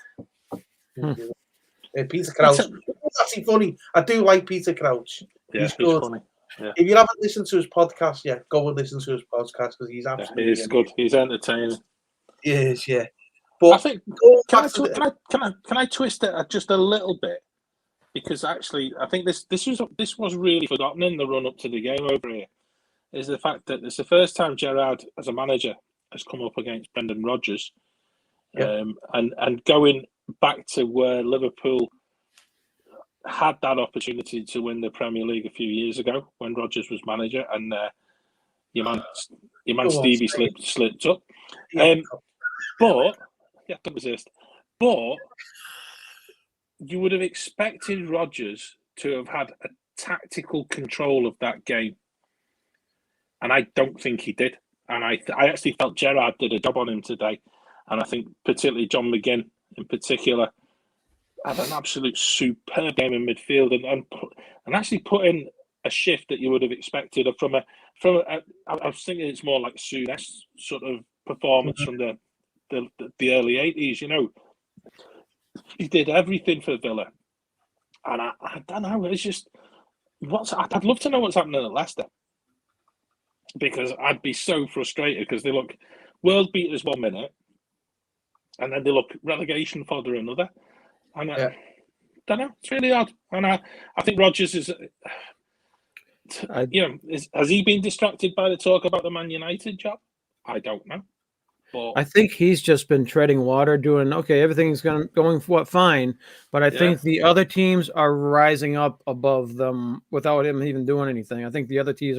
Peter Crouch. It's actually funny. I do like Peter Crouch. Yeah, he's good. Funny. Yeah. If you haven't listened to his podcast yet, go and listen to his podcast because he's absolutely. He's good. He's entertaining. He is, yeah. But I think can I twist it just a little bit? Because actually, I think this was really forgotten in the run up to the game over here. Is the fact that it's the first time Gerrard, as a manager, has come up against Brendan Rodgers, and going back to where Liverpool had that opportunity to win the Premier League a few years ago when Rodgers was manager, and your man Stevie slipped up. But don't resist. But you would have expected Rodgers to have had a tactical control of that game, and I don't think he did. And I actually felt Gerrard did a job on him today, and I think particularly John McGinn in particular had an absolute superb game in midfield, and actually put in a shift that you would have expected from a. I was thinking it's more like Souness sort of performance from the early 80s. He did everything for Villa, and I don't know. It's just I'd love to know what's happening at Leicester, because I'd be so frustrated because they look world beaters 1 minute, and then they look relegation fodder another. And I don't know. It's really odd. And I think Rodgers is. Has he been distracted by the talk about the Man United job? I don't know. But I think he's just been treading water, doing everything's going fine. But I think the other teams are rising up above them without him even doing anything. I think the other teams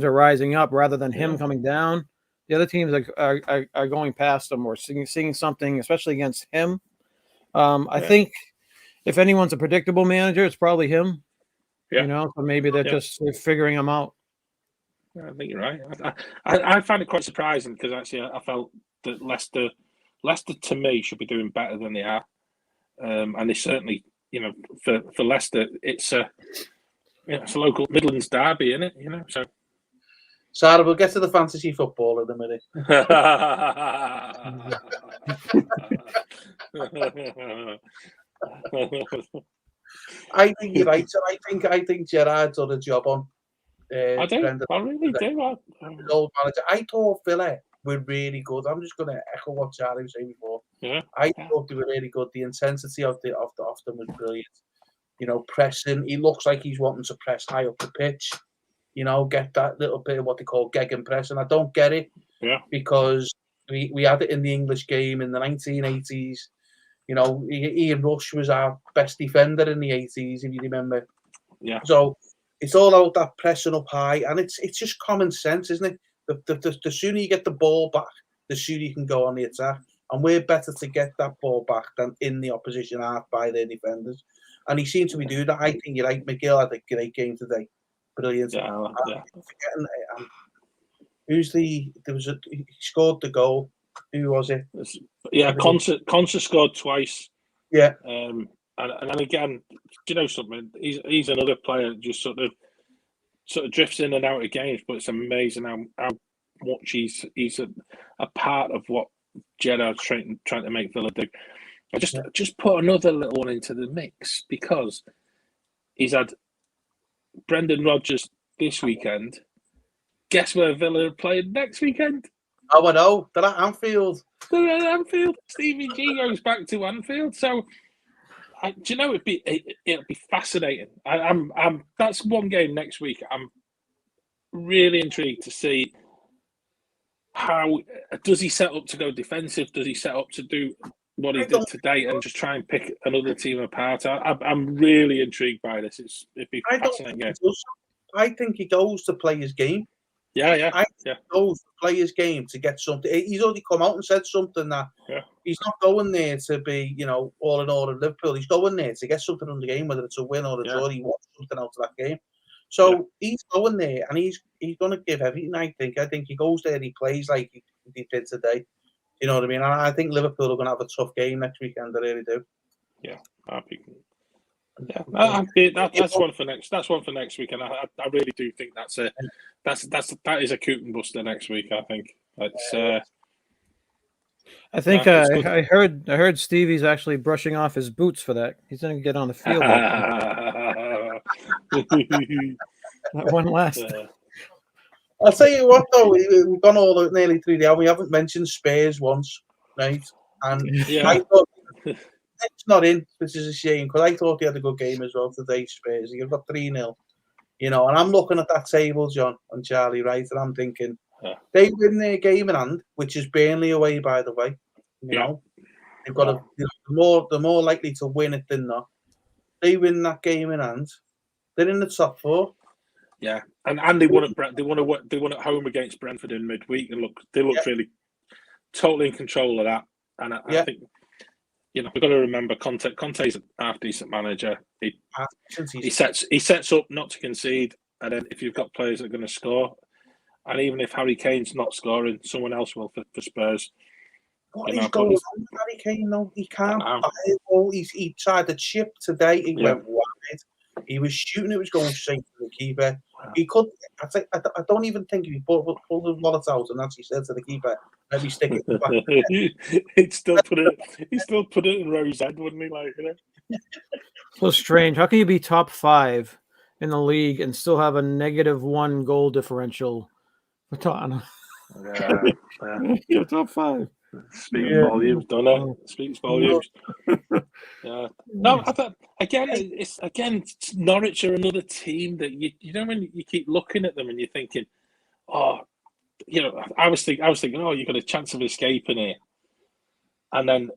are rising up rather than him coming down. The other teams are going past him or seeing something, especially against him. I think if anyone's a predictable manager, it's probably him. So maybe they're figuring him out. I think you're right. I find it quite surprising because actually I felt that Leicester to me should be doing better than they are, and they certainly, for Leicester, it's a local Midlands derby, isn't it? So Sarah, we'll get to the fantasy football in a minute. I think you're right. So I think Gerard's done a job on. I do. Brendan, I really do. his old manager. I thought Villa were really good. I'm just going to echo what Charlie was saying before. Yeah. I thought they were really good. The intensity of them was brilliant. You know, pressing. He looks like he's wanting to press high up the pitch. You know, get that little bit of what they call gegenpressing. I don't get it. Yeah. Because we had it in the English game in the 1980s. You know, Ian Rush was our best defender in the 80s, if you remember. Yeah. So it's all about that pressing up high, and it's just common sense, isn't it? The sooner you get the ball back, the sooner you can go on the attack. And we're better to get that ball back than in the opposition half by their defenders. And he seemed to be doing that. I think you're right. McGill had a great game today. Brilliant. Yeah. He scored the goal. Who was it? Yeah, Conser scored twice. Yeah. And again, do you know something? He's another player that just sort of drifts in and out of games, but it's amazing how much he's a part of what Gerard's trying to make Villa do. I just put another little one into the mix because he's had Brendan Rodgers this weekend. Guess where Villa are playing next weekend? Oh, I know. They're at Anfield. They're at Anfield. Stevie G goes back to Anfield. So, do you know it'll be fascinating. I'm that's one game next week. I'm really intrigued to see how does he set up to go defensive? Does he set up to do what he did today and just try and pick another team apart? I'm really intrigued by this. It'd be a fascinating game. I think he goes to play his game. Yeah. He goes to play his game to get something. He's already come out and said something that he's not going there to be, all in all in Liverpool. He's going there to get something on the game, whether it's a win or a draw. He wants something out of that game. So he's going there and he's going to give everything, I think. I think he goes there and he plays like he did today. You know what I mean? I think Liverpool are going to have a tough game next weekend. I really do. Yeah, that's one for next. That's one for next week, and I really do think that is a Cooten buster next week. I think it's. I think I heard Stevie's actually brushing off his boots for that. He's going to get on the field. That one last. I'll tell you what, though, we've gone nearly 3 days. We haven't mentioned Spurs once, right? And I thought it's not in, which is a shame, because I thought he had a good game as well today, Spurs. He got 3-0, and I'm looking at that table, John and Charlie, right? And I'm thinking, they win their game in hand, which is Burnley away, by the way. You know, they've got they're more likely to win it than not. They win that game in hand. They're in the top 4. Yeah, and they won at home against Brentford in midweek, and they looked really totally in control of that. And I think we've got to remember Conte's a half decent manager. He sets up not to concede, and then if you've got players that are going to score, and even if Harry Kane's not scoring, someone else will for Spurs. What is going on with Harry Kane? No, he can't buy it all. He tried the chip today. He went wide. He was shooting. It was going straight to the keeper. He could. I don't even think if he pulled the wallet out and actually said to the keeper, "Let me stick it back." He'd still put it in Rose's head, wouldn't he? So strange. How can you be top 5 in the league and still have a -1 goal differential for Tottenham? You're top 5. Speaks volumes, don't it? Speaks volumes. Yeah. No, I thought it's Norwich are another team that when you keep looking at them and you're thinking, I was thinking, you've got a chance of escaping here, and then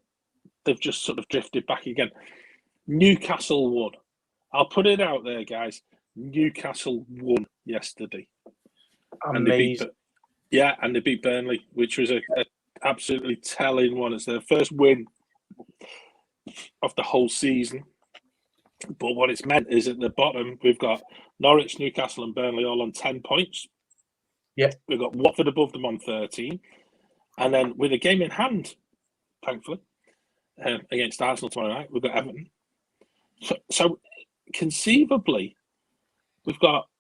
they've just sort of drifted back again. Newcastle won. I'll put it out there, guys. Newcastle won yesterday. Amazing. And they beat Burnley, which was a absolutely telling one. It's their first win of the whole season. But what it's meant is at the bottom, we've got Norwich, Newcastle and Burnley all on 10 points. Yeah. We've got Watford above them on 13. And then with a game in hand, thankfully, against Arsenal tomorrow night, we've got Everton. So conceivably, we've got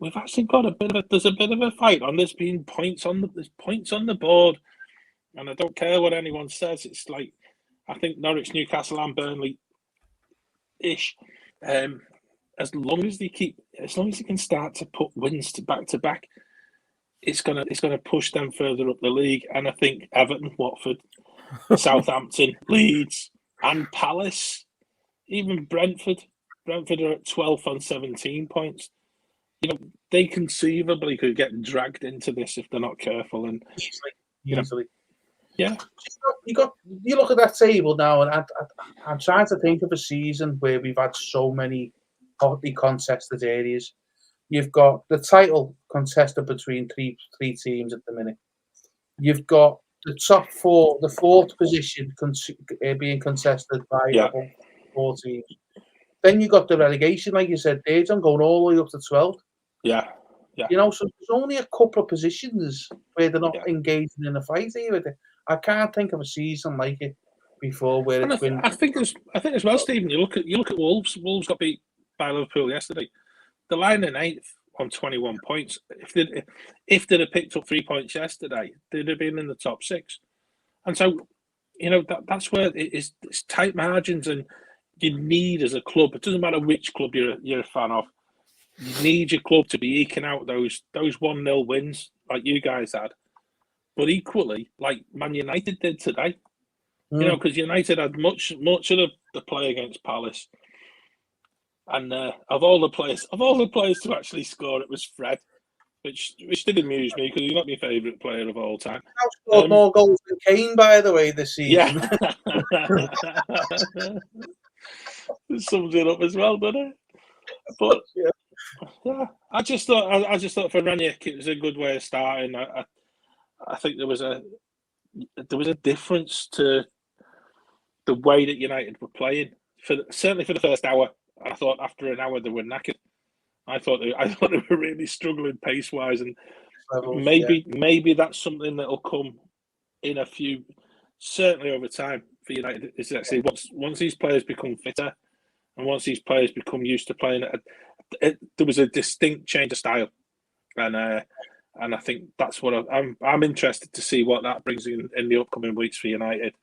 we've actually got there's a bit of a fight on. There's points on the board, and I don't care what anyone says. It's like I think Norwich, Newcastle, and Burnley ish. As long as they can start to put wins to back, it's gonna push them further up the league. And I think Everton, Watford, Southampton, Leeds, and Palace, even Brentford are at 12 on 17 points. They conceivably could get dragged into this if they're not careful. And easily. Yeah. You look at that table now, and I'm trying to think of a season where we've had so many hotly contested areas. You've got the title contested between three teams at the minute. You've got the top four, the fourth position being contested by 4 teams. Then you got the relegation, like you said, Dejan, going all the way up to 12th. Yeah. So there's only a couple of positions where they're not engaging in a fight here. I can't think of a season like it before where it's been. I think as well, Stephen. You look at Wolves. Wolves got beat by Liverpool yesterday. The line in 8th on 21 points. If they'd have picked up 3 points yesterday, they'd have been in the top 6. And so, that's where it's tight margins, and you need as a club. It doesn't matter which club you're a fan of. You need your club to be eking out those 1-0 wins like you guys had, but equally like Man United did today. Because United had much of the play against Palace, and of all the players to actually score, it was Fred, which did amuse me because he's not my favourite player of all time. He's scored more goals than Kane, by the way, this season. Yeah, it sums it up as well, doesn't it? But yeah, I just thought for Ranić it was a good way of starting. I think there was a difference to the way that United were playing certainly for the first hour. I thought after an hour they were knackered. I thought they were really struggling pace wise, and maybe that's something that'll come in a few, certainly over time for United. Is actually once these players become fitter, and once these players become used to playing, there was a distinct change of style, and I think that's what I'm interested to see what that brings in the upcoming weeks for United.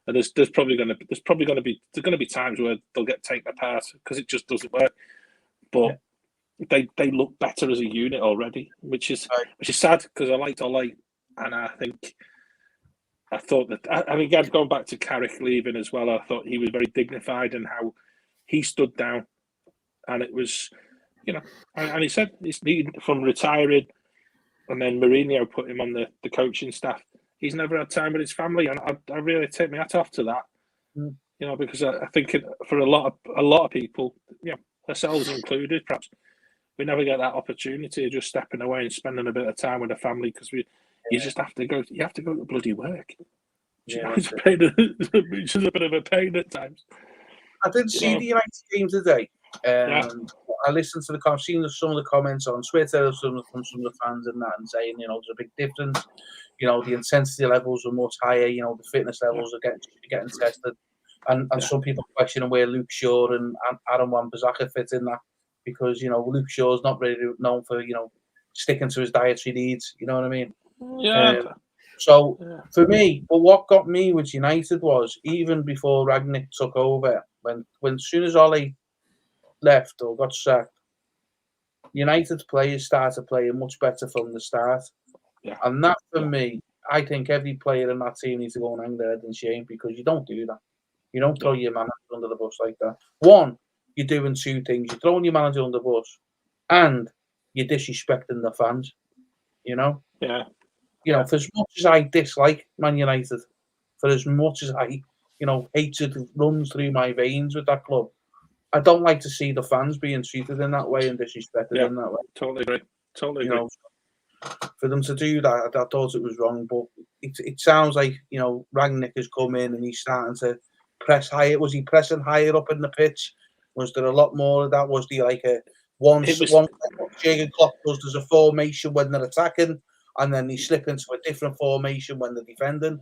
And there's probably going to be times where they'll get taken apart because it just doesn't work. But they look better as a unit already, which is sad because I liked Ole, and I thought that again going back to Carrick leaving as well, I thought he was very dignified in how he stood down, and it was, and he said he's from retiring, and then Mourinho put him on the coaching staff. He's never had time with his family, and I really take my hat off to that. Because I think for a lot of people, ourselves included, perhaps we never get that opportunity of just stepping away and spending a bit of time with the family because you just have to go. You have to go to bloody work. Which is a bit of a pain at times. I did see the United game today. I listened to I've seen some of the comments on Twitter from some of the fans and that, and saying, there's a big difference. The intensity levels are much higher. The fitness levels are getting tested, and some people questioning where Luke Shaw and Aaron Wan-Bissaka fit in that, because Luke Shaw's not really known for sticking to his dietary needs. You know what I mean? For me, but what got me with United was even before Rangnick took over, when as soon as Ole left or got sacked, United's players started playing much better from the start. And that, for me, I think every player in that team needs to go and hang their head in shame, because you don't do that. You don't throw your manager under the bus like that. One, you're doing 2 things. You're throwing your manager under the bus, and you're disrespecting the fans. For as much as I dislike Man United, for as much as I, hatred runs through my veins with that club, I don't like to see the fans being treated in that way and disrespected in that way. Totally agree. For them to do that, I thought it was wrong. But it sounds like Rangnick has come in and he's starting to press higher. Was he pressing higher up in the pitch? Was there a lot more of that? Was there like one Jurgen Klopp does? There's a formation when they're attacking, and then they slip into a different formation when they're defending.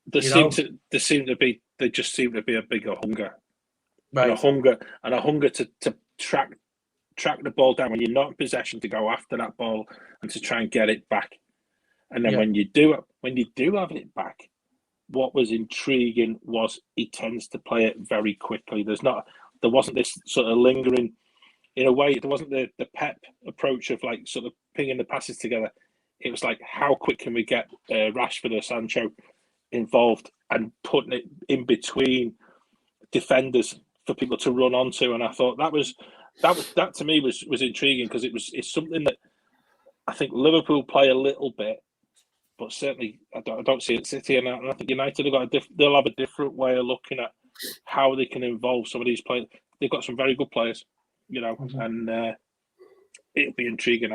There just seemed to be a bigger hunger. Right. And a hunger to track track the ball down when you're not in possession to go after that ball and to try and get it back. And then when you do have it back, what was intriguing was he tends to play it very quickly. There wasn't this sort of lingering, in a way, there wasn't the Pep approach of like sort of pinging the passes together. It was like, how quick can we get Rashford or Sancho involved and putting it in between defenders for people to run onto? And I thought that to me was intriguing, because it's something that I think Liverpool play a little bit, but certainly I don't see it City, and I think United they'll have a different way of looking at how they can involve some of these players. They've got some very good players, and it'll be intriguing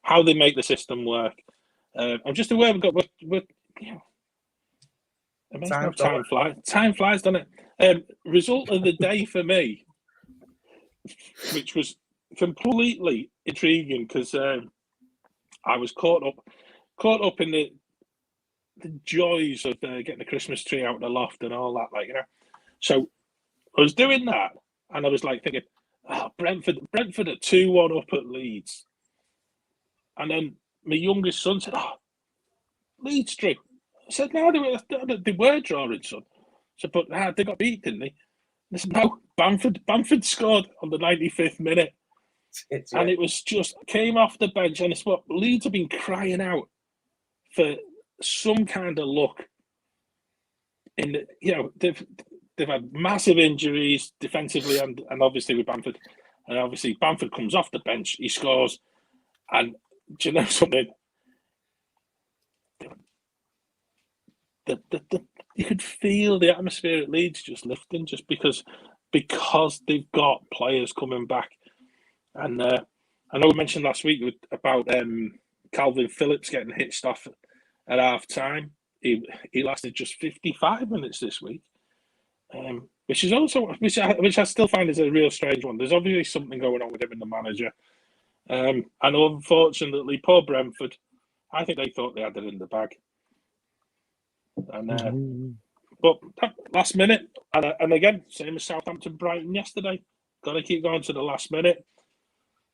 how they make the system work. I'm just aware we're amazing how time flies. Time flies, doesn't it? Result of the day for me, which was completely intriguing, because I was caught up in the joys of getting the Christmas tree out of the loft and all that, So I was doing that, and I was like thinking, Brentford are 2-1 up at Leeds. And then my youngest son said, Leeds drew. I said, no, they were drawing, son. I said, but they got beat, didn't they? I said, no, Bamford scored on the 95th minute. And it was just, came off the bench, and it's what Leeds have been crying out for, some kind of luck. They've had massive injuries defensively and obviously with Bamford. And obviously Bamford comes off the bench, he scores. And do you know something? You could feel the atmosphere at Leeds just lifting, just because they've got players coming back. And I know we mentioned last week about Calvin Phillips getting hitched off at half time. He lasted just 55 minutes this week. Which is also which I still find is a real strange one. There's obviously something going on with him and the manager, and unfortunately, poor Brentford. I think they thought they had it in the bag, and but last minute, and again, same as Southampton, Brighton yesterday. Got to keep going to the last minute.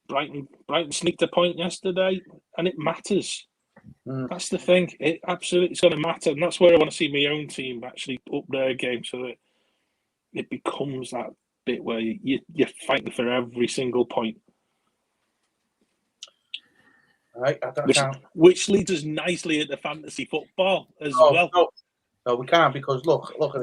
Brighton sneaked a point yesterday, and it matters. That's the thing. It's going to matter, and that's where I want to see my own team actually up their game, so that it becomes that bit where you're fighting for every single point. Right, which leads us nicely into fantasy football as well. No, we can't, because look at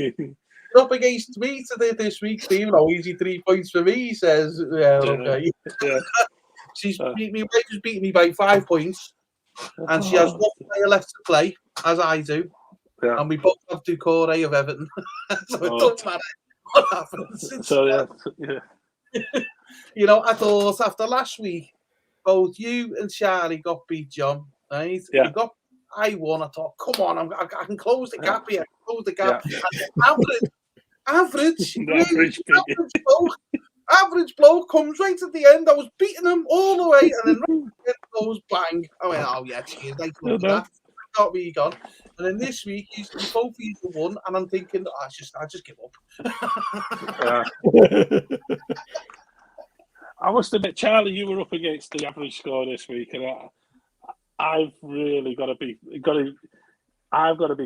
it. Up against me today this week, Steve. Easy 3 points for me, he says. Yeah, okay. Yeah. She's beaten me by 5 points, and she has one player left to play, as I do. Yeah. And we both have Doucouré of Everton. So it doesn't matter what happens. So, yeah. I thought after last week, both you and Charlie got beat, John. Right? Yeah. I won. I thought, come on, I can close the gap here. Close the gap. Yeah. Average bloke comes right at the end. I was beating him all the way, and then right goes bang. I went, oh yeah, cheers, thank you for that. Got me gone. And then this week, you both of you won, and I'm thinking, I just give up. I must admit, Charlie, you were up against the average score this week, and I've really got to be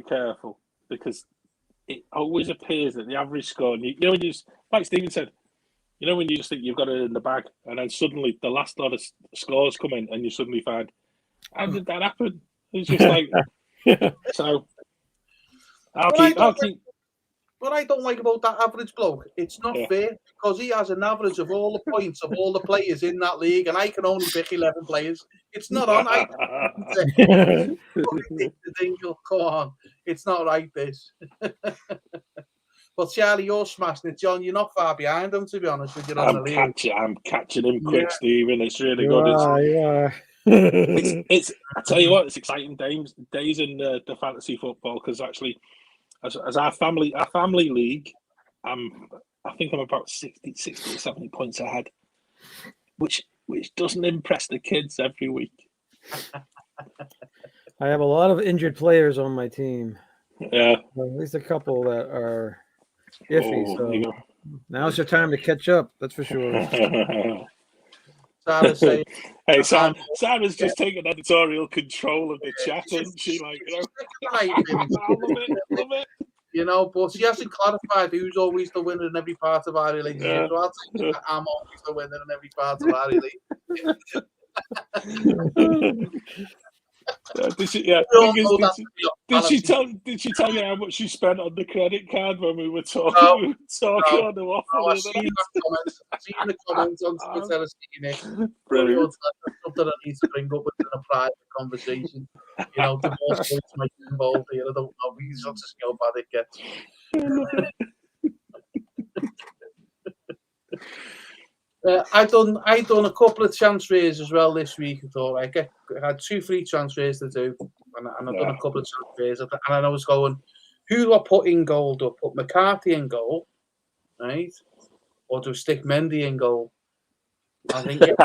careful, because it always appears that the average score, and when you, like Stephen said, when you just think you've got it in the bag, and then suddenly the last lot of scores come in, and you suddenly find, how did that happen? It's just like, so I'll keep. What I don't like about that average bloke, it's not fair, because he has an average of all the points of all the players in that league, and I can only pick 11 players. It's not on. Come on, it's not right, this. But Charlie, you're smashing it, John. You're not far behind him, to be honest with you. I'm catching him quick, Stephen. It's really good. It's I tell you what, it's exciting days in the fantasy football, because actually, as our family league, I think I'm about 60 or 70 points ahead, which doesn't impress the kids every week. I have a lot of injured players on my team. Yeah, at least a couple that are iffy. Oh, So there you now's your time to catch up. That's for sure. go. Sarah saying, Hey, Sarah's just taking editorial control of the chat, isn't she? Like, you know, I love it. you know, but she hasn't clarified who's always the winner in every part of our relationship. Yeah. So I'll take that I'm always the winner in every part of our relationship. Did she tell you how much she spent on the credit card when we were talking? No, on the waffle? I've seen the comments on Twitter. I've seen it. Brilliant. Something I need to bring up within a private conversation. You know, divorce rates might be involved here. I don't know. He's not just how bad it gets. I done a couple of transfers as well this week. I thought I had 2 free transfers to do, and I've done a couple of transfers. And I was going, who do I put in goal? Do I put McCarthy in goal, right, or do I stick Mendy in goal? I think but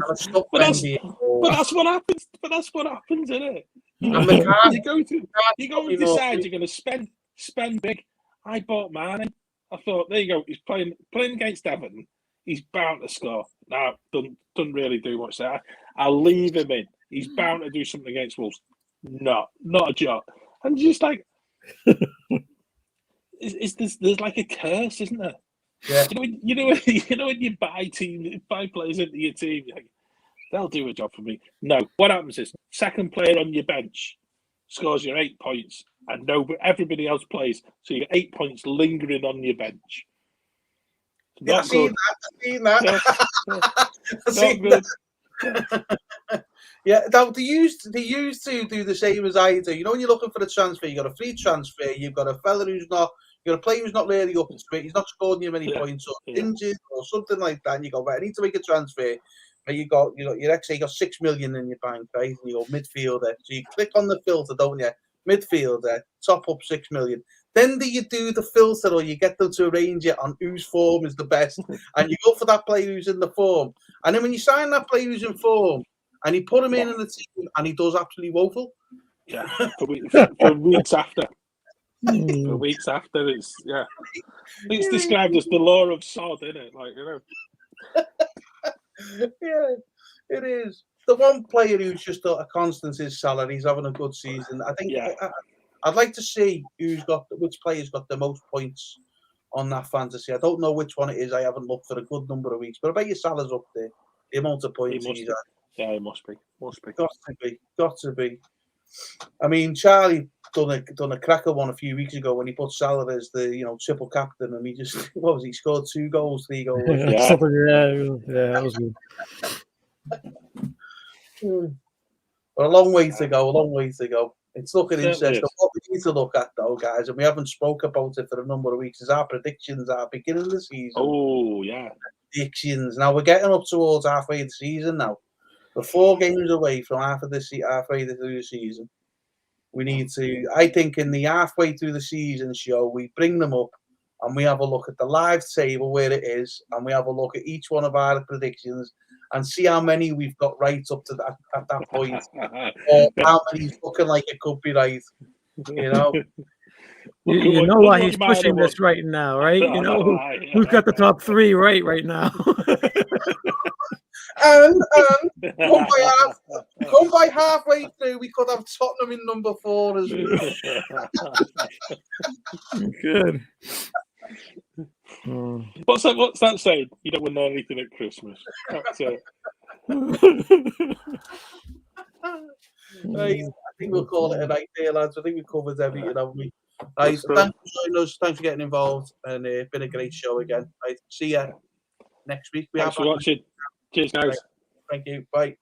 that's what happens. But that's what happens, isn't it? You go and decide you're going to spend big. I bought Mane. I thought, there you go. He's playing against Everton. He's bound to score. No, doesn't really do much there. I'll leave him in. He's bound to do something against Wolves. No, not a jot. And just like, there's like a curse, isn't there? Yeah. You know when you buy players into your team, you're like, they'll do a job for me. No, what happens is second player on your bench scores your 8 points, and everybody else plays, so you get 8 points lingering on your bench. Yeah, I've seen that. Yeah, they used to do the same as I do. You know, when you're looking for a transfer, you got a free transfer, you've got a fella who's not, you got a player who's not really up to it, he's not scoring you many points, or injured or something like that. And you go, right, I need to make a transfer. But you got, let's say you got 6 million in your bank, right? And you go midfielder. So you click on the filter, don't you? Midfielder, top up 6 million. Then do you do the filter, or you get them to arrange it on whose form is the best, and you go for that player who's in the form. And then when you sign that player who's in form, and you put him in the team, and he does absolutely woeful. Yeah, for weeks after. For weeks after, it's described as the law of sod, isn't it? Like, you know. Yeah, it is. The one player who's just a constant is salary. He's having a good season. I think. Yeah. I'd like to see which player's got the most points on that fantasy. I don't know which one it is. I haven't looked for a good number of weeks, but I bet your Salah's up there. The amount of points he's had. Yeah, it must be. Got to be. I mean, Charlie done a cracker one a few weeks ago when he put Salah as the triple captain, and he just he scored 2 goals, 3 goals. Yeah, that was good. But a long way to go. It's looking interesting. What we need to look at, though, guys, and we haven't spoke about it for a number of weeks, is our predictions at the beginning of the season. Oh, yeah. Predictions. Now, we're getting up towards halfway of the season now. We're 4 games away from halfway through the season. We need to, I think, in the halfway through the season show, we bring them up and we have a look at the live table where it is, and we have a look at each one of our predictions and see how many we've got right up to that at that point, or how many's looking like it could be right. You know, you know why he's pushing this right now, right? You know who's got the top 3 right now. and come by halfway through, we could have Tottenham in number 4 as well. Good. What's that saying? You don't win anything at Christmas. That's it. Right, I think we'll call it a night there, lads. I think we covered everything, haven't we? Right, thanks for joining us. Thanks for getting involved, and it's been a great show again. Right, see you next week. Thanks for watching. Cheers, guys. Right. Thank you. Bye.